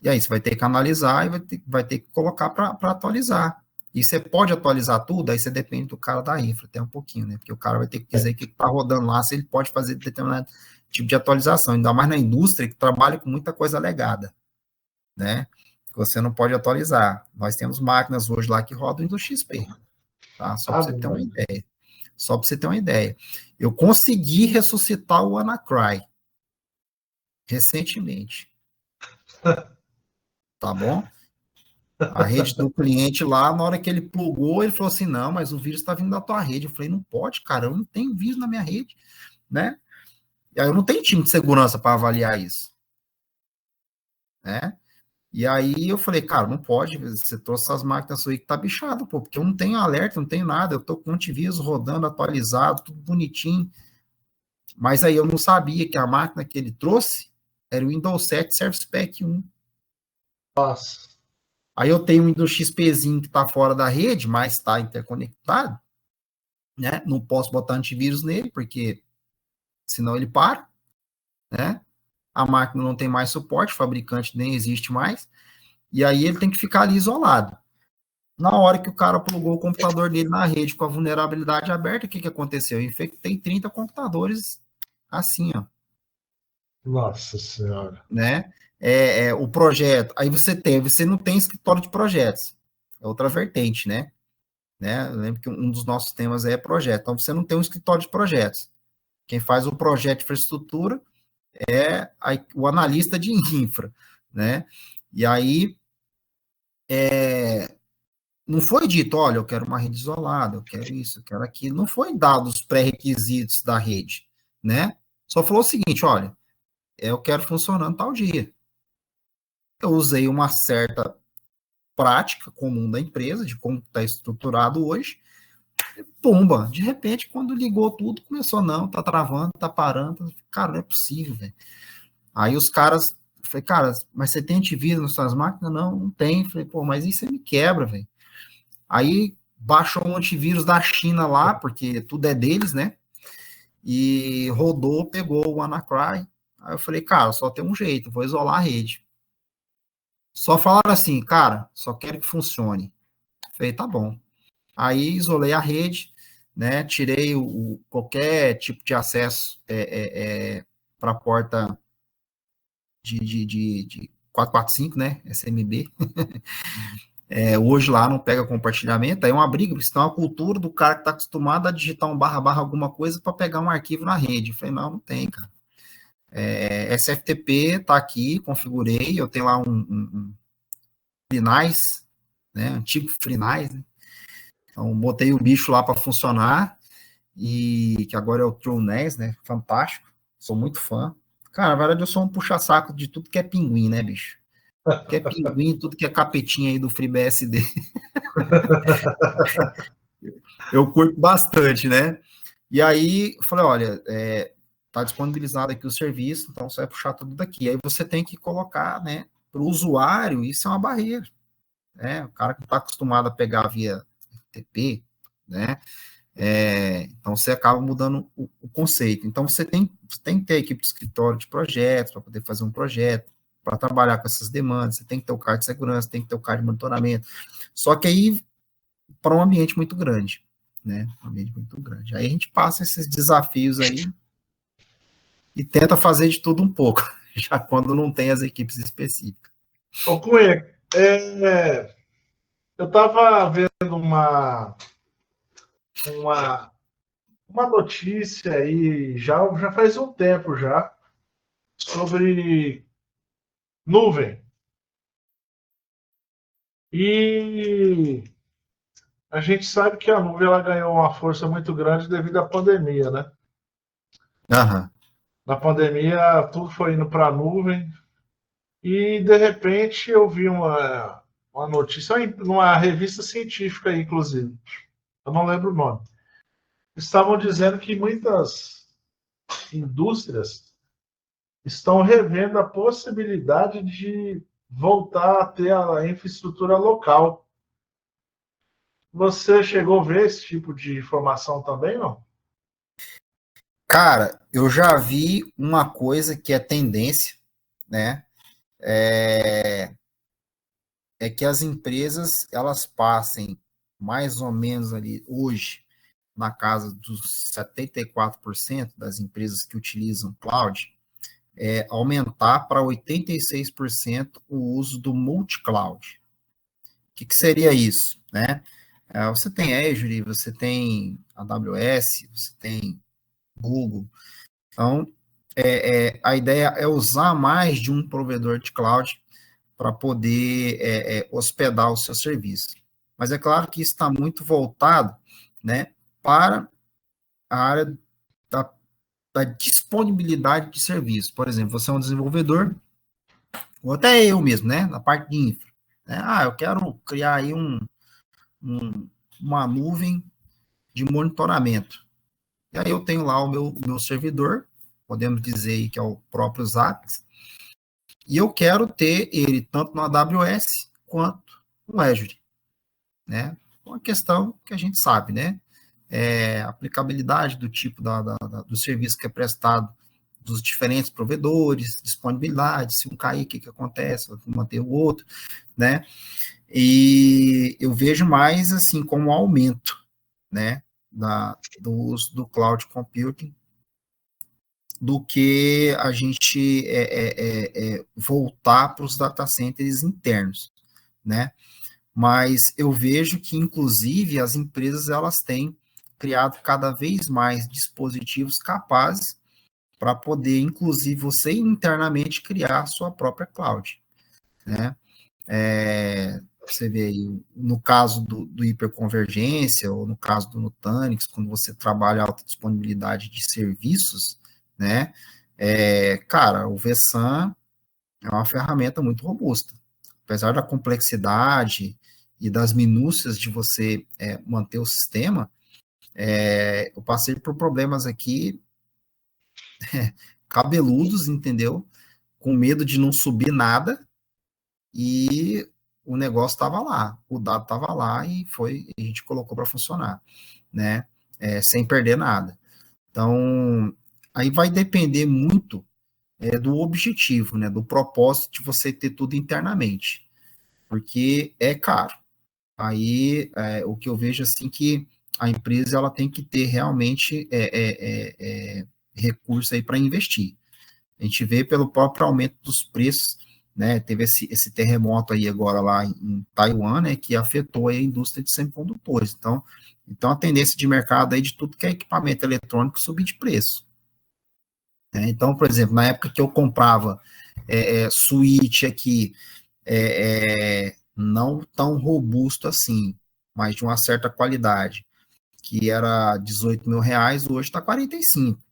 E aí você vai ter que analisar e vai ter que colocar para atualizar. E você pode atualizar tudo, aí você depende do cara da infra, até um pouquinho, né? Porque o cara vai ter que dizer que está rodando lá, se ele pode fazer determinado tipo de atualização, ainda mais na indústria que trabalha com muita coisa legada, né? Que você não pode atualizar. Nós temos máquinas hoje lá que rodam do XP, tá? Só para você ter uma ideia. Só para você ter uma ideia. Eu consegui ressuscitar o WannaCry recentemente. Tá bom? A rede do cliente lá, na hora que ele plugou, ele falou assim, não, mas o vírus está vindo da tua rede. Eu falei, não pode, cara, eu não tenho vírus na minha rede, né? E aí eu não tenho time de segurança para avaliar isso, né? E aí eu falei, cara, não pode, você trouxe essas máquinas aí que tá bichado, pô, porque eu não tenho alerta, não tenho nada, eu tô com antivírus rodando, atualizado, tudo bonitinho. Mas aí eu não sabia que a máquina que ele trouxe era o Windows 7 Service Pack 1. Nossa. Aí eu tenho um Windows XPzinho que está fora da rede, mas está interconectado, né? Não posso botar antivírus nele, porque senão ele para, né? A máquina não tem mais suporte, o fabricante nem existe mais, e aí ele tem que ficar ali isolado. Na hora que o cara plugou o computador dele na rede com a vulnerabilidade aberta, o que aconteceu? Eu infectei 30 computadores assim, ó. Nossa Senhora. Né? O projeto, aí você não tem escritório de projetos, é outra vertente, né? Eu lembro que um dos nossos temas é projeto, então você não tem um escritório de projetos. Quem faz o projeto de infraestrutura é o analista de infra, né? E aí, não foi dito, olha, eu quero uma rede isolada, eu quero isso, eu quero aquilo, não foi dado os pré-requisitos da rede, né? Só falou o seguinte, olha, eu quero funcionando tal dia. Eu usei uma certa prática comum da empresa, de como está estruturado hoje, pumba, de repente, quando ligou tudo, começou, não, tá travando, tá parando, cara, não é possível, velho. Aí os caras, eu falei, cara, mas você tem antivírus nas suas máquinas? Não, não tem. Eu falei, pô, mas isso você me quebra, velho. Aí baixou um antivírus da China lá, porque tudo é deles, né? E rodou, pegou o WannaCry. Aí eu falei, cara, só tem um jeito, vou isolar a rede. Só falaram assim, cara, só quero que funcione. Eu falei, tá bom. Aí isolei a rede, né? Tirei qualquer tipo de acesso para a porta de 445, né? SMB. Hoje lá não pega compartilhamento, aí é uma briga, porque senão é uma cultura do cara que está acostumado a digitar um / alguma coisa para pegar um arquivo na rede. Eu falei, não tem, cara. SFTP tá aqui, configurei, eu tenho lá um FreeNAS, né? Antigo FreeNAS, né? Então, botei o bicho lá para funcionar, e que agora é o TrueNAS, né? Fantástico, sou muito fã. Cara, na verdade, eu sou um puxa-saco de tudo que é pinguim, né, bicho? Que é pinguim, tudo que é capetinha aí do FreeBSD. Eu curto bastante, né? E aí, eu falei, olha, tá disponibilizado aqui o serviço, então você vai puxar tudo daqui. Aí você tem que colocar, né, para o usuário, isso é uma barreira, né? O cara que não está acostumado a pegar via FTP, né? Então você acaba mudando o conceito. Então você tem que ter a equipe de escritório de projetos para poder fazer um projeto, para trabalhar com essas demandas, você tem que ter o card de segurança, tem que ter o card de monitoramento. Só que aí, para um ambiente muito grande, né? Um ambiente muito grande. Aí a gente passa esses desafios aí e tenta fazer de tudo um pouco, já quando não tem as equipes específicas. Ô, Cunha, eu estava vendo uma notícia aí, já faz um tempo já, sobre nuvem. E a gente sabe que a nuvem ela ganhou uma força muito grande devido à pandemia, né? Aham. Na pandemia, tudo foi indo para a nuvem. E, de repente, eu vi uma notícia, numa revista científica, inclusive. Eu não lembro o nome. Estavam dizendo que muitas indústrias estão revendo a possibilidade de voltar a ter a infraestrutura local. Você chegou a ver esse tipo de informação também, não? Cara, eu já vi uma coisa que é tendência, né? É, é que as empresas elas passem mais ou menos ali hoje na casa dos 74% das empresas que utilizam cloud, aumentar para 86% o uso do multi-cloud. O que seria isso, né? Você tem Azure, você tem AWS, você tem Google. Então, a ideia é usar mais de um provedor de cloud para poder hospedar o seu serviço. Mas é claro que isso está muito voltado, né, para a área da, da disponibilidade de serviço. Por exemplo, você é um desenvolvedor, ou até eu mesmo, né, na parte de infra. Né? Eu quero criar aí um, uma nuvem de monitoramento. E aí eu tenho lá o meu servidor, podemos dizer aí que é o próprio Zapier, e eu quero ter ele tanto no AWS quanto no Azure, né? Uma questão que a gente sabe, né? Aplicabilidade do tipo do serviço que é prestado dos diferentes provedores, disponibilidade, se um cair, o que acontece, vai manter o outro, né? E eu vejo mais, assim, como um aumento, né, do uso do cloud computing do que a gente voltar para os data centers internos, né? Mas eu vejo que, inclusive, as empresas elas têm criado cada vez mais dispositivos capazes para poder, inclusive, você internamente criar a sua própria cloud, né? Você vê aí, no caso do hiperconvergência, ou no caso do Nutanix, quando você trabalha alta disponibilidade de serviços, né? Cara, o vSAN é uma ferramenta muito robusta. Apesar da complexidade e das minúcias de você manter o sistema, eu passei por problemas aqui cabeludos, entendeu? Com medo de não subir nada, e o negócio estava lá, o dado estava lá e a gente colocou para funcionar, né? Sem perder nada. Então, aí vai depender muito do objetivo, né? Do propósito de você ter tudo internamente, porque é caro. Aí, o que eu vejo assim que a empresa ela tem que ter realmente recurso aí para investir. A gente vê pelo próprio aumento dos preços, né? Teve esse terremoto aí agora lá em Taiwan, né? Que afetou aí a indústria de semicondutores. Então a tendência de mercado aí de tudo que é equipamento eletrônico subir de preço. Né? Então, por exemplo, na época que eu comprava switch aqui, não tão robusto assim, mas de uma certa qualidade, que era R$ 18.000, hoje está 45.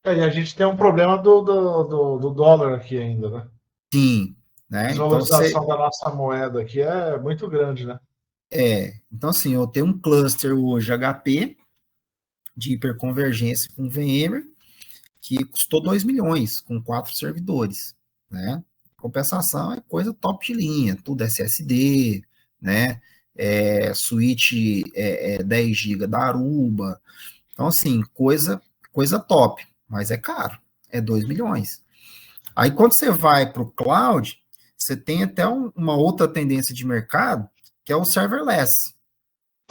E a gente tem um problema do dólar aqui ainda, né? Sim, A né? Então você desvalorização da nossa moeda aqui é muito grande, né? então assim, eu tenho um cluster hoje HP de hiperconvergência com VMware que custou 2 milhões com 4 servidores, né? Compensação é coisa top de linha, tudo SSD, né? Switch 10 GB da Aruba. Então assim, coisa top, mas é caro, é 2 milhões. Aí quando você vai para o cloud, você tem até uma outra tendência de mercado, que é o serverless,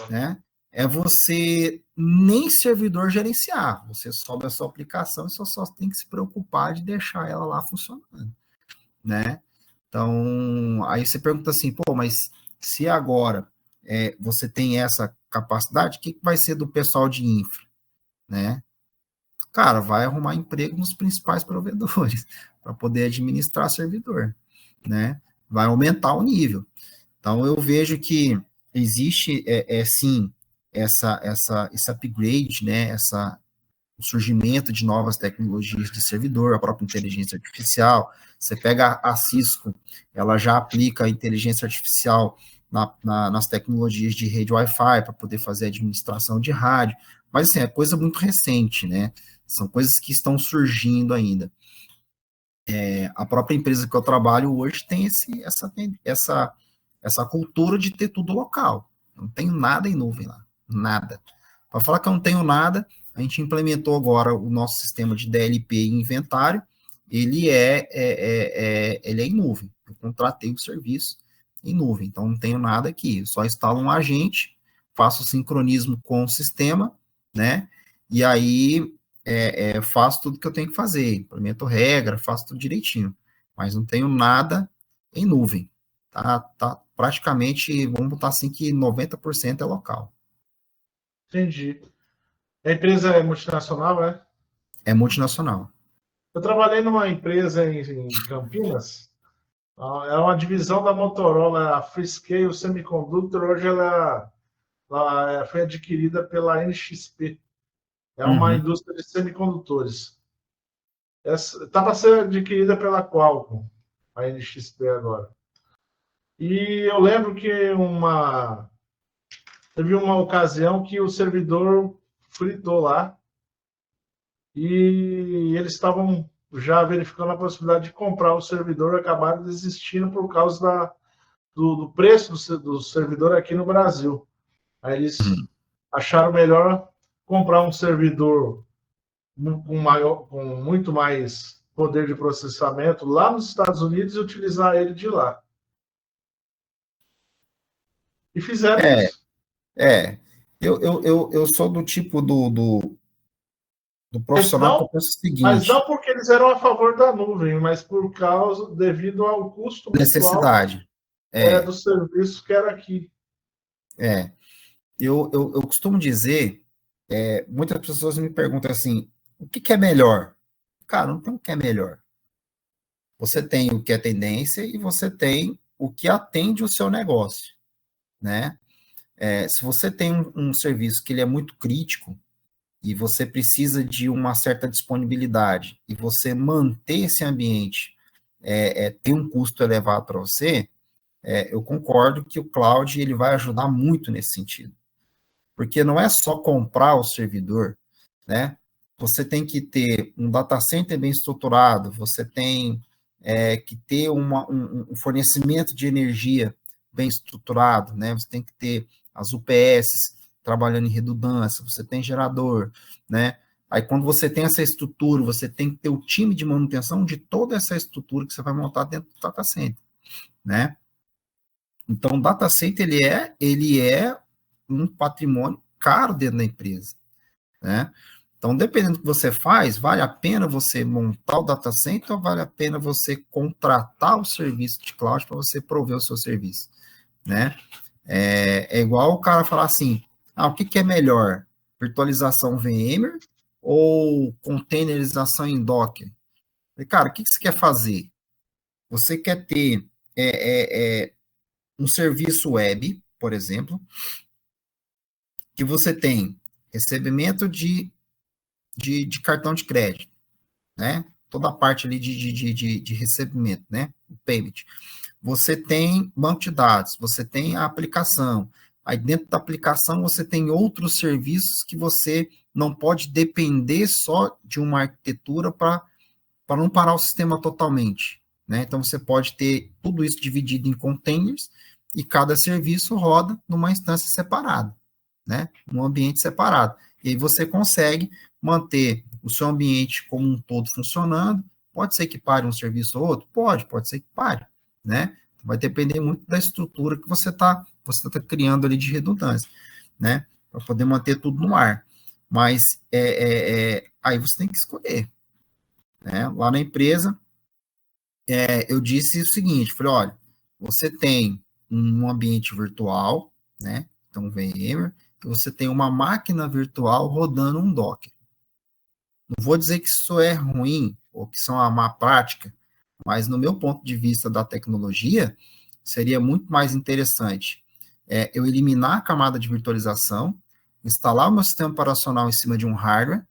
né? É você nem servidor gerenciar, você sobe a sua aplicação e só tem que se preocupar de deixar ela lá funcionando, né? Então, aí você pergunta assim, pô, mas se agora você tem essa capacidade, o que vai ser do pessoal de infra, né? Cara, vai arrumar emprego nos principais provedores para poder administrar servidor, né? Vai aumentar o nível. Então, eu vejo que existe, sim, esse upgrade, né? O surgimento de novas tecnologias de servidor, a própria inteligência artificial. Você pega a Cisco, ela já aplica a inteligência artificial nas tecnologias de rede Wi-Fi para poder fazer administração de rádio. Mas, assim, é coisa muito recente, né? São coisas que estão surgindo ainda. A própria empresa que eu trabalho hoje tem essa cultura de ter tudo local. Não tenho nada em nuvem lá, nada. Para falar que eu não tenho nada, a gente implementou agora o nosso sistema de DLP e inventário, ele ele é em nuvem. Eu contratei o serviço em nuvem, então não tenho nada aqui. Eu só instalo um agente, faço o sincronismo com o sistema, né? E aí faço tudo que eu tenho que fazer, implemento regra, faço tudo direitinho, mas não tenho nada em nuvem. Tá praticamente, vamos botar assim, que 90% é local. Entendi. A empresa é multinacional, né? É multinacional. Eu trabalhei numa empresa em Campinas, é uma divisão da Motorola, a Freescale Semiconductor. Hoje ela foi adquirida pela NXP. É uma indústria de semicondutores. Estava sendo adquirida pela Qualcomm, a NXP agora. E eu lembro que teve uma ocasião que o servidor fritou lá e eles estavam já verificando a possibilidade de comprar o servidor, acabaram desistindo por causa do preço do servidor aqui no Brasil. Aí eles acharam melhor comprar um servidor com muito mais poder de processamento lá nos Estados Unidos e utilizar ele de lá. E fizeram isso. Eu sou do tipo do profissional que eu penso o Mas seguinte: não porque eles eram a favor da nuvem, mas devido ao custo muito alto necessidade. do serviço que era aqui. Eu costumo dizer, muitas pessoas me perguntam assim, o que é melhor? Cara, não tem o que é melhor. Você tem o que é tendência e você tem o que atende o seu negócio, né? Se você tem um serviço que ele é muito crítico e você precisa de uma certa disponibilidade e você manter esse ambiente ter um custo elevado para você, eu concordo que o cloud ele vai ajudar muito nesse sentido. Porque não é só comprar o servidor, né? Você tem que ter um data center bem estruturado, você tem que ter um fornecimento de energia bem estruturado, né? Você tem que ter as UPS trabalhando em redundância, você tem gerador, né? Aí, quando você tem essa estrutura, você tem que ter o time de manutenção de toda essa estrutura que você vai montar dentro do data center, né? Então, o data center, ele é um patrimônio caro dentro da empresa, né? Então, dependendo do que você faz, vale a pena você montar o data center ou vale a pena você contratar o serviço de cloud para você prover o seu serviço, né? É igual o cara falar assim, o que é melhor? Virtualização VMware ou containerização em Docker? Cara, o que você quer fazer? Você quer ter um serviço web, por exemplo, que você tem recebimento de cartão de crédito, né? Toda a parte ali de recebimento, né? O payment. Você tem banco de dados, você tem a aplicação. Aí dentro da aplicação você tem outros serviços que você não pode depender só de uma arquitetura para não parar o sistema totalmente, né? Então você pode ter tudo isso dividido em containers e cada serviço roda numa instância separada, né? Num ambiente separado. E aí você consegue manter o seu ambiente como um todo funcionando. Pode ser que pare um serviço ou outro? Pode ser que pare, né? Vai depender muito da estrutura que você tá criando ali de redundância, né? Para poder manter tudo no ar. Mas aí você tem que escolher, né? Lá na empresa, eu disse o seguinte, falei, olha, você tem um ambiente virtual, né? Então, VMware, que você tem uma máquina virtual rodando um Docker. Não vou dizer que isso é ruim, ou que isso é uma má prática, mas no meu ponto de vista da tecnologia, seria muito mais interessante eu eliminar a camada de virtualização, instalar o meu sistema operacional em cima de um hardware,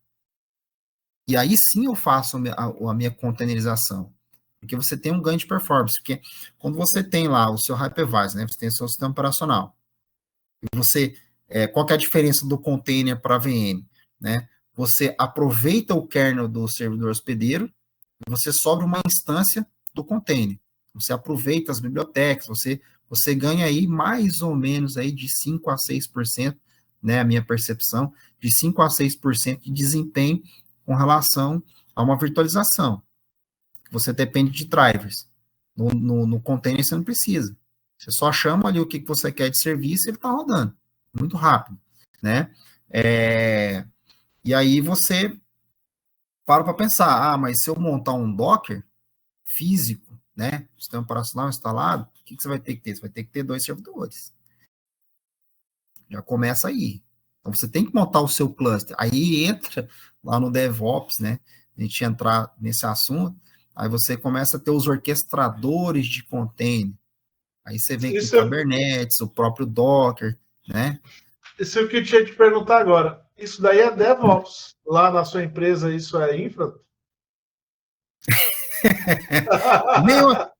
e aí sim eu faço a minha containerização. Porque você tem um ganho de performance. Porque quando você tem lá o seu hypervisor, né, você tem o seu sistema operacional, e você, qual que é a diferença do container para a VM? Né? Você aproveita o kernel do servidor hospedeiro, e você sobra uma instância do container. Você aproveita as bibliotecas, você ganha aí mais ou menos aí de 5 a 6%, né, a minha percepção, de 5 a 6% de desempenho com relação a uma virtualização. Você depende de drivers. No container você não precisa. Você só chama ali o que você quer de serviço e ele está rodando. Muito rápido, né? E aí você para pensar, mas se eu montar um Docker físico, né, sistema operacional instalado, o que você vai ter que ter? Você vai ter que ter 2 servidores. Já começa aí. Então, você tem que montar o seu cluster. Aí entra lá no DevOps, né, a gente entrar nesse assunto, aí você começa a ter os orquestradores de container. Aí você vem com o Kubernetes, o próprio Docker, né? Isso é o que eu tinha te perguntar agora. Isso daí é DevOps. Lá na sua empresa, isso é infra?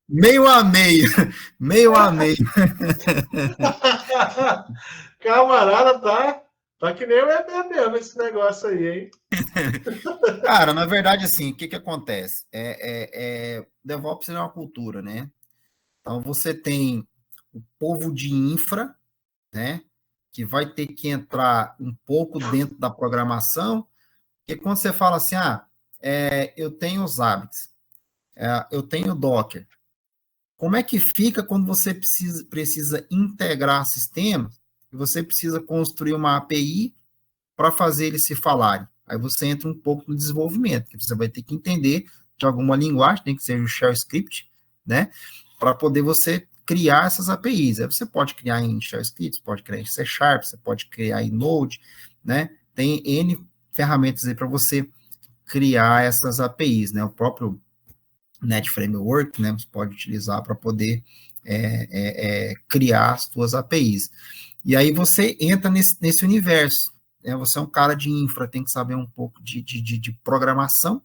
meio a meio. Meio a meio. Camarada, tá que nem o EB mesmo esse negócio aí, hein? Cara, na verdade, assim, o que acontece? DevOps é uma cultura, né? Então, você tem o povo de infra, né? Que vai ter que entrar um pouco dentro da programação, porque quando você fala assim, eu tenho os hábitos, eu tenho Docker, como é que fica quando você precisa integrar sistemas e você precisa construir uma API para fazer eles se falarem? Aí você entra um pouco no desenvolvimento, que você vai ter que entender de alguma linguagem, tem que ser o shell script, né? Para poder você criar essas APIs. Aí você pode criar em shell script, pode criar em C#, você pode criar em Node, né? Tem N ferramentas aí para você criar essas APIs, né? O próprio Net Framework, né? Você pode utilizar para poder criar as suas APIs. E aí você entra nesse universo. Você é um cara de infra, tem que saber um pouco de programação,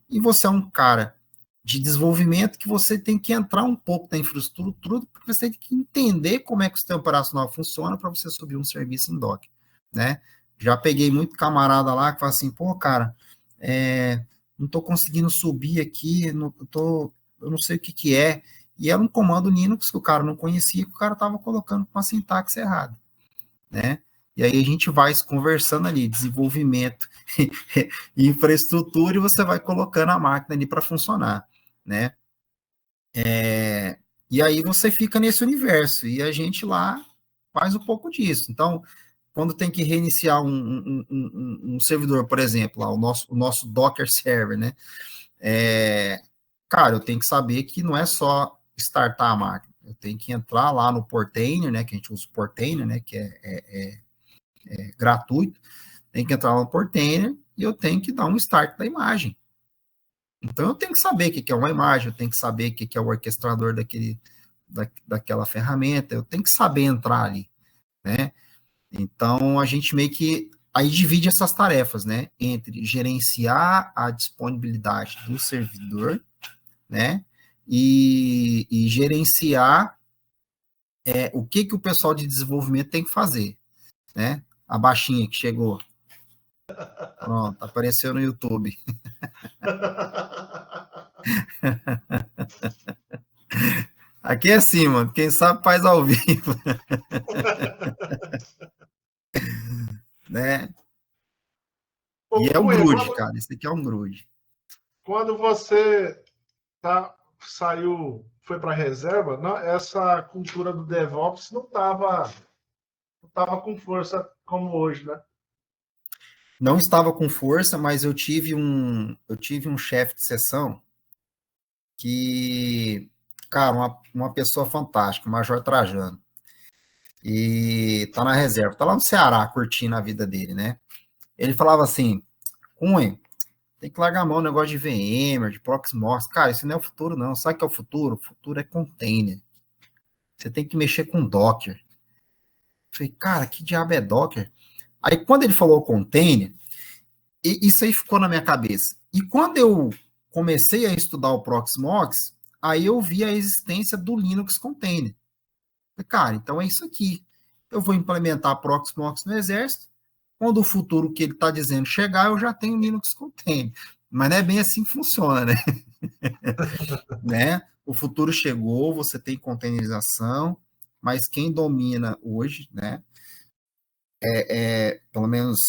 e você é um cara de desenvolvimento que você tem que entrar um pouco na infraestrutura, porque você tem que entender como é que o sistema operacional funciona para você subir um serviço em Docker, né? Já peguei muito camarada lá que fala assim, pô, cara, não estou conseguindo subir aqui, eu não sei o que é, e era um comando Linux que o cara não conhecia, que o cara estava colocando com a sintaxe errada, né? E aí a gente vai conversando ali, desenvolvimento, infraestrutura, e você vai colocando a máquina ali para funcionar, né? E aí você fica nesse universo, e a gente lá faz um pouco disso. Então, quando tem que reiniciar um servidor, por exemplo, lá, o nosso Docker Server, né? Cara, eu tenho que saber que não é só startar a máquina, eu tenho que entrar lá no Portainer, né? Que a gente usa o Portainer, né? Que é gratuito, tem que entrar no Portainer e eu tenho que dar um start da imagem. Então, eu tenho que saber o que é uma imagem, eu tenho que saber o que é o orquestrador daquela ferramenta, eu tenho que saber entrar ali, né? Então, a gente meio que aí divide essas tarefas, né? Entre gerenciar a disponibilidade do servidor, né? E gerenciar o que o pessoal de desenvolvimento tem que fazer, né? A baixinha que chegou. Pronto, apareceu no YouTube. Aqui é assim, mano. Quem sabe faz ao vivo. Né? E é o grude, cara. Esse aqui é um grude. Quando você foi para a reserva, não, essa cultura do DevOps não estava com força como hoje, né? Não estava com força, mas eu tive um chefe de seção que, cara, uma pessoa fantástica, o Major Trajano. e tá na reserva, tá lá no Ceará, curtindo a vida dele, né? Ele falava assim, Cunha, tem que largar a mão no negócio de VMware, de Proxmox. Cara, isso não é o futuro, não. Sabe o que é o futuro? O futuro é container. Você tem que mexer com Docker. Eu falei, cara, que diabo é Docker? Aí, quando ele falou container, isso aí ficou na minha cabeça. E quando eu comecei a estudar o Proxmox, aí eu vi a existência do Linux Container. Falei, cara, então é isso aqui. Eu vou implementar Proxmox no Exército. Quando o futuro que ele está dizendo chegar, eu já tenho Linux Container. Mas não é bem assim que funciona, né? né? O futuro chegou, você tem containerização, mas quem domina hoje, né? Pelo menos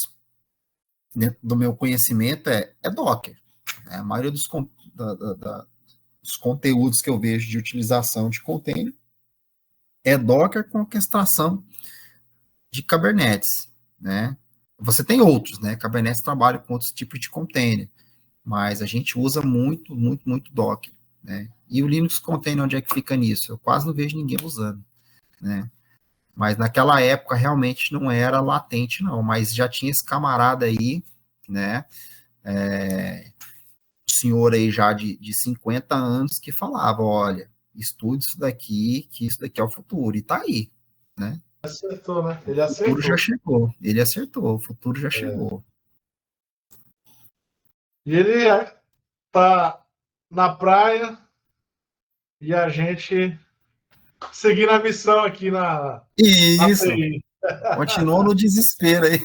dentro do meu conhecimento, é Docker. Né? A maioria dos conteúdos que eu vejo de utilização de container é Docker com orquestração de Kubernetes, né? Você tem outros, né? Kubernetes trabalha com outros tipos de container, mas a gente usa muito, muito, muito Docker, né? E o Linux Container, onde é que fica nisso? Eu quase não vejo ninguém usando, né? Mas naquela época realmente não era latente, não, mas já tinha esse camarada aí, né? O senhor aí já de 50 anos que falava, olha, estude isso daqui, que isso daqui é o futuro, e tá aí, né? Acertou, né? Ele O futuro já acertou. chegou, ele acertou, o futuro já chegou. E ele tá na praia e a gente seguindo a missão aqui na Isso, TI. continuou no desespero aí.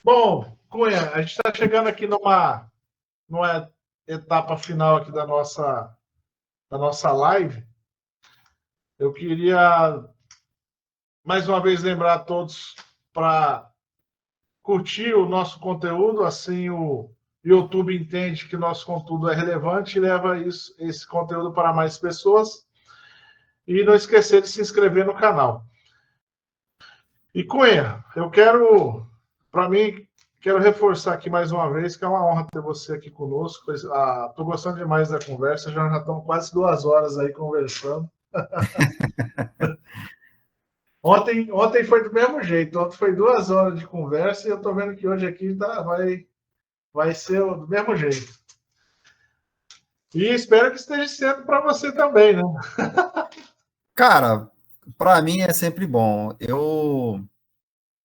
Bom, Cunha, a gente está chegando aqui numa etapa final aqui da nossa live. Eu queria mais uma vez lembrar a todos para curtir o nosso conteúdo, assim o YouTube entende que nosso conteúdo é relevante e leva esse conteúdo para mais pessoas. E não esquecer de se inscrever no canal. E Cunha, para mim, quero reforçar aqui mais uma vez que é uma honra ter você aqui conosco. Estou gostando demais da conversa, já estamos quase 2 horas aí conversando. Ontem foi do mesmo jeito, ontem foi 2 horas de conversa e eu estou vendo que hoje aqui vai ser do mesmo jeito. E espero que esteja sendo para você também, né? Cara, para mim é sempre bom. Eu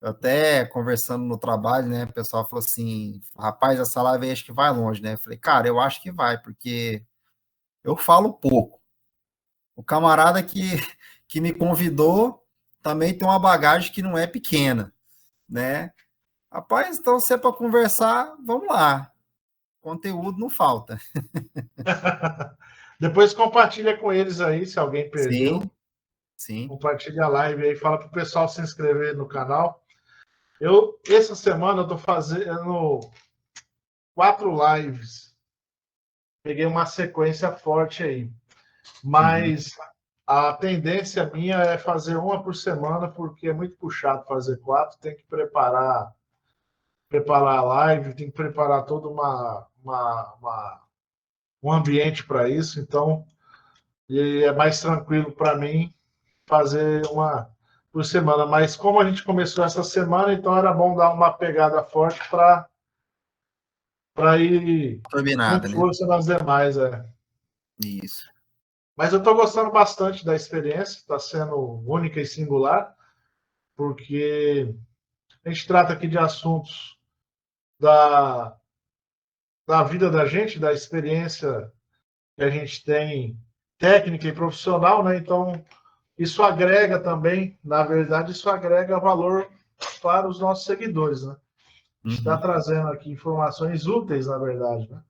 até conversando no trabalho, né, o pessoal falou assim, rapaz, essa live aí acho que vai longe, né? Eu falei, cara, eu acho que vai, porque eu falo pouco. O camarada que me convidou também tem uma bagagem que não é pequena, né? Rapaz, então se é para conversar, vamos lá. Conteúdo não falta. Depois compartilha com eles aí, se alguém perdeu. Sim, sim. Compartilha a live aí, fala para o pessoal se inscrever no canal. Essa semana, eu estou fazendo 4 lives. Peguei uma sequência forte aí. Mas a tendência minha é fazer uma por semana, porque é muito puxado fazer 4. Tem que preparar a live, tem que preparar todo um ambiente para isso. Então, e é mais tranquilo para mim fazer uma por semana. Mas como a gente começou essa semana, então era bom dar uma pegada forte para ir com Turbinada, né? força nas demais. Isso. Mas eu estou gostando bastante da experiência, está sendo única e singular, porque a gente trata aqui de assuntos da, da vida da gente, da experiência que a gente tem técnica e profissional, né? Então, isso agrega também, na verdade, isso agrega valor para os nossos seguidores, né? A gente está trazendo aqui informações úteis, na verdade, né?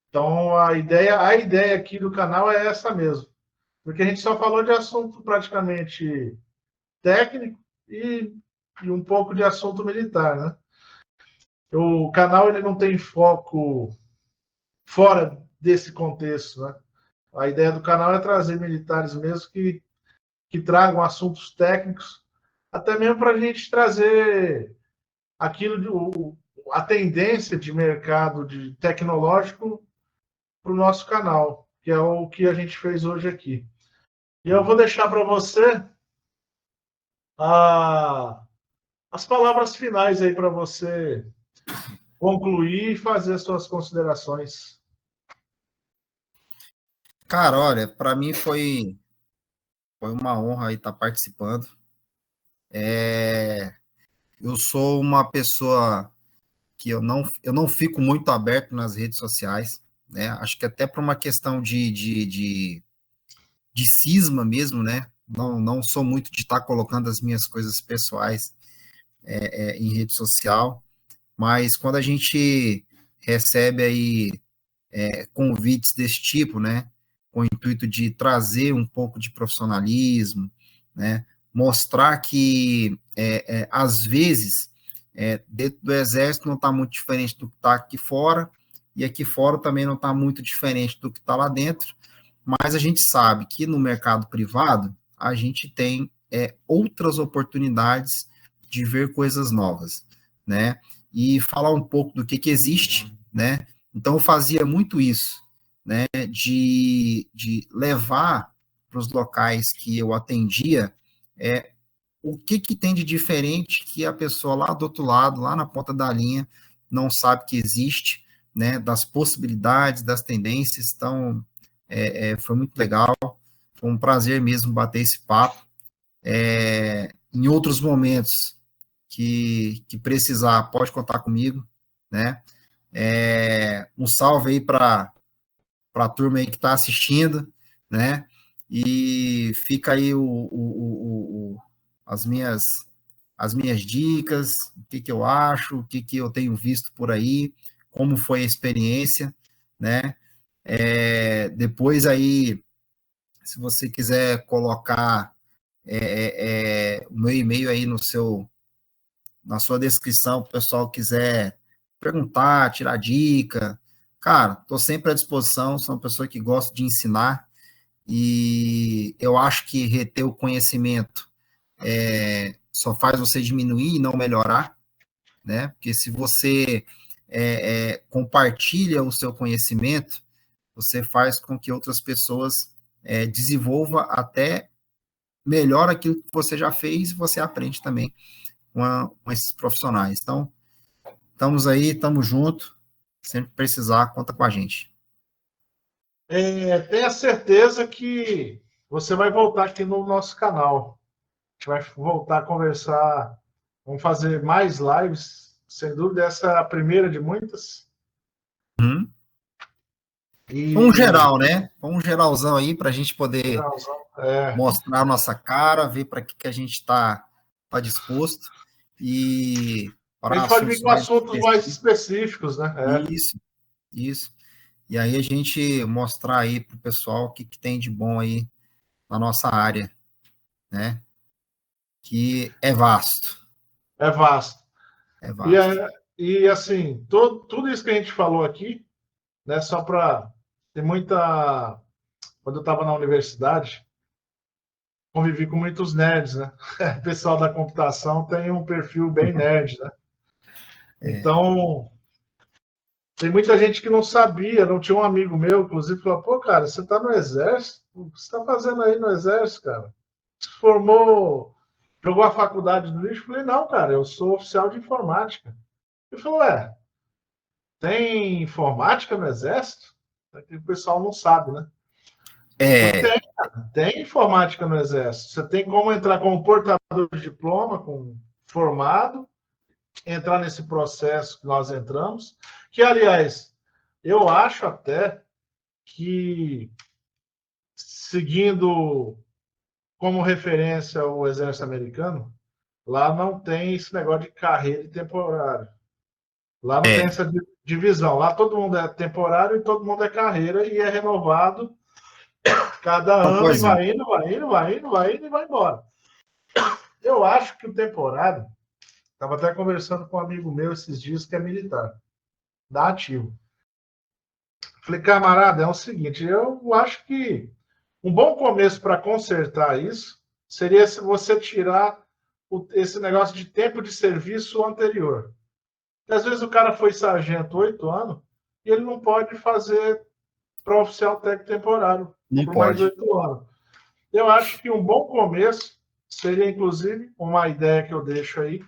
Então, a ideia aqui do canal é essa mesmo. Porque a gente só falou de assunto praticamente técnico e um pouco de assunto militar, né? O canal ele não tem foco fora desse contexto, né? A ideia do canal é trazer militares mesmo que tragam assuntos técnicos, até mesmo para a gente trazer a tendência de mercado tecnológico para o nosso canal. que é o que a gente fez hoje aqui. E eu vou deixar para você as palavras finais aí para você concluir e fazer as suas considerações. Cara, olha, para mim foi uma honra aí estar participando. Eu sou uma pessoa que eu não fico muito aberto nas redes sociais, né? Acho que até por uma questão de cisma mesmo, né? Não sou muito de estar colocando as minhas coisas pessoais em rede social, mas quando a gente recebe aí convites desse tipo, né? Com o intuito de trazer um pouco de profissionalismo, né? Mostrar que, às vezes, dentro do Exército não está muito diferente do que está aqui fora, e aqui fora também não está muito diferente do que está lá dentro, mas a gente sabe que no mercado privado a gente tem outras oportunidades de ver coisas novas, né? E falar um pouco do que existe, né? Então eu fazia muito isso, né? De levar para os locais que eu atendia o que tem de diferente que a pessoa lá do outro lado, lá na ponta da linha, não sabe que existe, né? Das possibilidades, das tendências. Então, foi muito legal. Foi um prazer mesmo bater esse papo. Em outros momentos que precisar, pode contar comigo, né? Um salve aí para a turma aí que está assistindo, né? E fica aí as minhas dicas, o que eu acho, o que eu tenho visto por aí, como foi a experiência, né? Depois aí, se você quiser colocar o meu e-mail aí na sua descrição, o pessoal quiser perguntar, tirar dica, cara, estou sempre à disposição, sou uma pessoa que gosta de ensinar e eu acho que reter o conhecimento só faz você diminuir e não melhorar, né? Porque se você compartilha o seu conhecimento, você faz com que outras pessoas desenvolvam até melhor aquilo que você já fez e você aprende também com esses profissionais. Então, estamos aí, estamos juntos. Sempre precisar, conta com a gente. Tenha certeza que você vai voltar aqui no nosso canal. A gente vai voltar a conversar. Vamos fazer mais lives. Sem dúvida, essa é a primeira de muitas. Uhum. Um E. geral, né? Um geralzão aí para a gente poder mostrar a nossa cara, ver para que a gente está disposto e A para gente pode vir assuntos com mais assuntos mais específicos. específicos, né? Isso. E aí a gente mostrar aí para o pessoal o que tem de bom aí na nossa área, né? Que é vasto. É vasto. É E, vasto. assim, tudo isso que a gente falou aqui, né, só para ter muita. Quando eu estava na universidade, convivi com muitos nerds, né? O pessoal da computação tem um perfil bem nerd, né? Então, tem muita gente que não sabia, não tinha um amigo meu, inclusive, falou, pô, cara, você está no exército? O que você está fazendo aí no exército, cara? Se formou, jogou a faculdade no lixo? Eu falei, não, cara, eu sou oficial de informática. Ele falou, tem informática no exército? O pessoal não sabe, né? Então, É, tem informática no exército. Você tem como entrar como portador de diploma, com formado, entrar nesse processo que nós entramos, que, aliás, eu acho até que, seguindo como referência o exército americano, lá não tem esse negócio de carreira e temporário. Lá não tem essa divisão. Lá todo mundo é temporário e todo mundo é carreira e é renovado cada uma ano e coisa. vai indo, vai indo, vai indo, vai indo e vai embora. Eu acho que o temporário, estava até conversando com um amigo meu esses dias que é militar, da ativo. Falei, camarada, é o seguinte, eu acho que um bom começo para consertar isso seria se você tirar esse negócio de tempo de serviço anterior. Porque às vezes o cara foi sargento 8 anos e ele não pode fazer para oficial técnico temporário Não por mais pode. 8 anos. Eu acho que um bom começo seria, inclusive, uma ideia que eu deixo aí,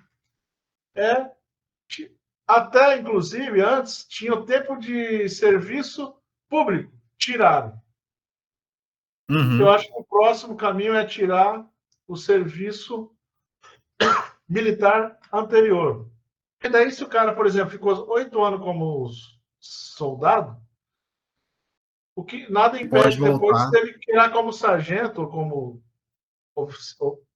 é até, inclusive, antes tinha o tempo de serviço público, tiraram. Eu Uhum. acho que o próximo caminho é tirar o serviço militar anterior. E daí, se o cara, por exemplo, ficou 8 anos como soldado, o que nada Pode impede depois voltar. dele tirar como sargento ou como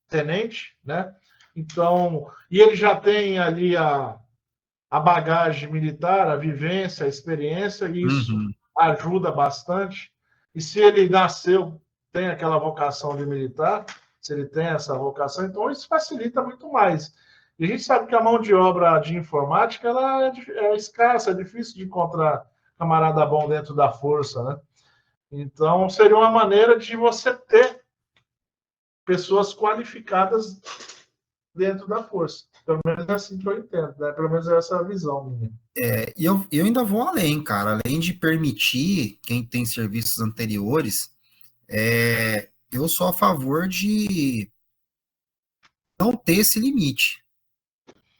tenente, né? Então, e ele já tem ali a bagagem militar, a vivência, a experiência, e isso Uhum. ajuda bastante. E se ele nasceu, tem aquela vocação de militar, se ele tem essa vocação, então isso facilita muito mais. E a gente sabe que a mão de obra de informática ela é escassa, é difícil de encontrar camarada bom dentro da força, né? Então, seria uma maneira de você ter pessoas qualificadas dentro da força. Pelo menos é assim que eu entendo, né? Pelo menos é essa a visão minha. E eu ainda vou além, cara. Além de permitir quem tem serviços anteriores, eu sou a favor de não ter esse limite,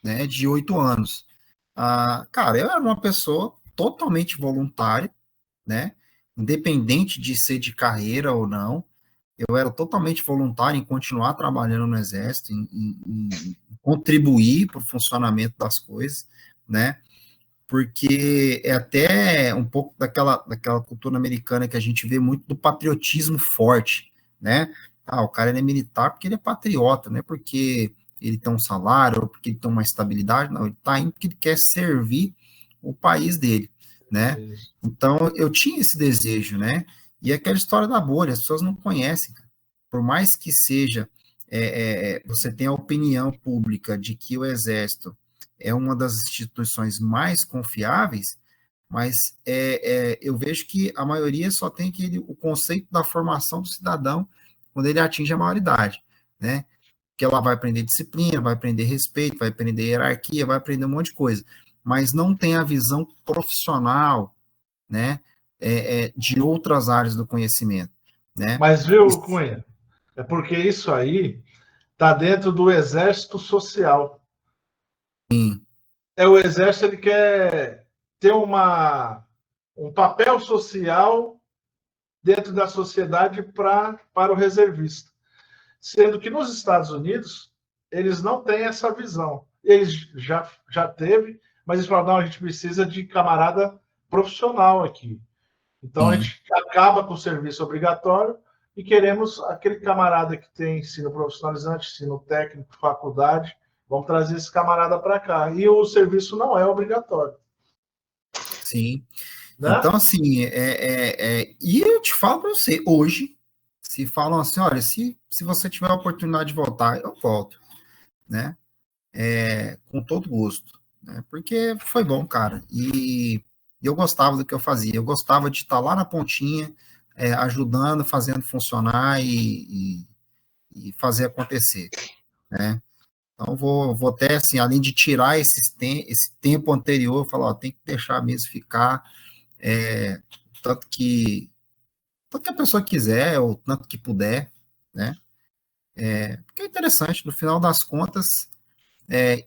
né, de 8 anos. Cara, eu era uma pessoa totalmente voluntária, né, independente de ser de carreira ou não, eu era totalmente voluntário em continuar trabalhando no Exército, em contribuir para o funcionamento das coisas, né, porque é até um pouco daquela cultura americana que a gente vê muito do patriotismo forte, né? O cara ele é militar porque ele é patriota, não é porque ele tem um salário ou porque ele tem uma estabilidade, não, ele está indo porque ele quer servir o país dele, né? Isso. Então, eu tinha esse desejo, né? E aquela história da bolha, as pessoas não conhecem, cara. Por mais que seja, você tenha a opinião pública de que o Exército é uma das instituições mais confiáveis, mas eu vejo que a maioria só tem o conceito da formação do cidadão quando ele atinge a maioridade, né? Que ela vai aprender disciplina, vai aprender respeito, vai aprender hierarquia, vai aprender um monte de coisa, mas não tem a visão profissional, né? De outras áreas do conhecimento, né? Mas, viu, Cunha, é porque isso aí está dentro do exército social. Sim, O exército ele quer ter um papel social dentro da sociedade para o reservista. Sendo que nos Estados Unidos, eles não têm essa visão. Eles já teve, mas eles falaram, não, a gente precisa de camarada profissional aqui. Então, a sim. gente acaba com o serviço obrigatório e queremos aquele camarada que tem ensino profissionalizante, ensino técnico, faculdade, vamos trazer esse camarada para cá. E o serviço não é obrigatório. Sim. Né? Então, assim, e eu te falo para você, hoje, se falam assim, olha, se você tiver a oportunidade de voltar, eu volto, né? Com todo gosto, né? Porque foi bom, cara. E eu gostava do que eu fazia, eu gostava de estar lá na pontinha, ajudando, fazendo funcionar e fazer acontecer, né? Então, vou até, assim, além de tirar esse tempo anterior, falar, ó, tem que deixar mesmo ficar, é, tanto que tanto que a pessoa quiser, ou tanto que puder, né? Porque é interessante, no final das contas,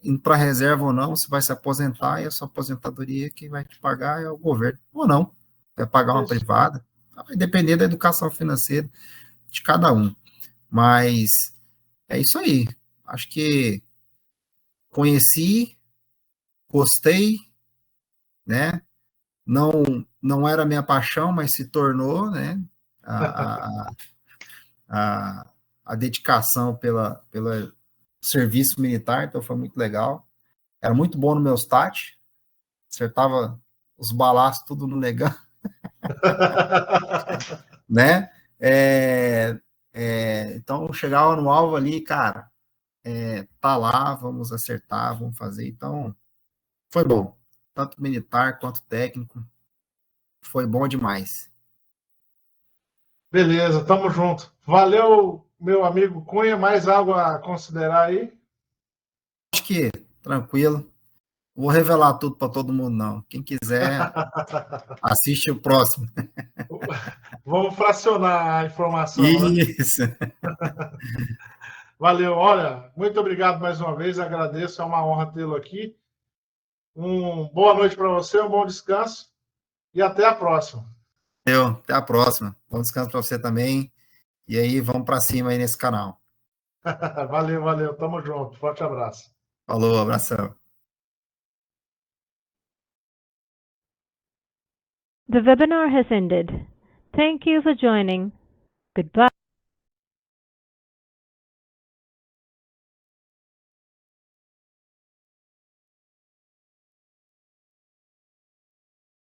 indo para reserva ou não, você vai se aposentar e a sua aposentadoria quem vai te pagar é o governo, ou não, vai pagar uma Isso. privada, vai depender da educação financeira de cada um. Mas é isso aí. Acho que conheci, gostei, né? Não era minha paixão, mas se tornou, né? A, a, a, a dedicação pelo serviço militar, então foi muito legal. Era muito bom no meu stat, acertava os balaços tudo no negão, né? Então, chegava no alvo ali, cara, tá lá, vamos acertar, vamos fazer. Então, foi bom. Tanto militar quanto técnico, foi bom demais. Beleza, tamo junto. Valeu, meu amigo Cunha. Mais algo a considerar aí? Acho que tranquilo. Vou revelar tudo para todo mundo, não. Quem quiser, assiste o próximo. Vamos fracionar a informação, né? Isso. Valeu, olha, muito obrigado mais uma vez, agradeço, é uma honra tê-lo aqui. Boa noite para você, um bom descanso e até a próxima. Até a próxima. Bom descanso para você também. E aí, vamos para cima aí nesse canal. Valeu, tamo junto, forte abraço. Falou, abração. The webinar has ended. Thank you for joining. Goodbye.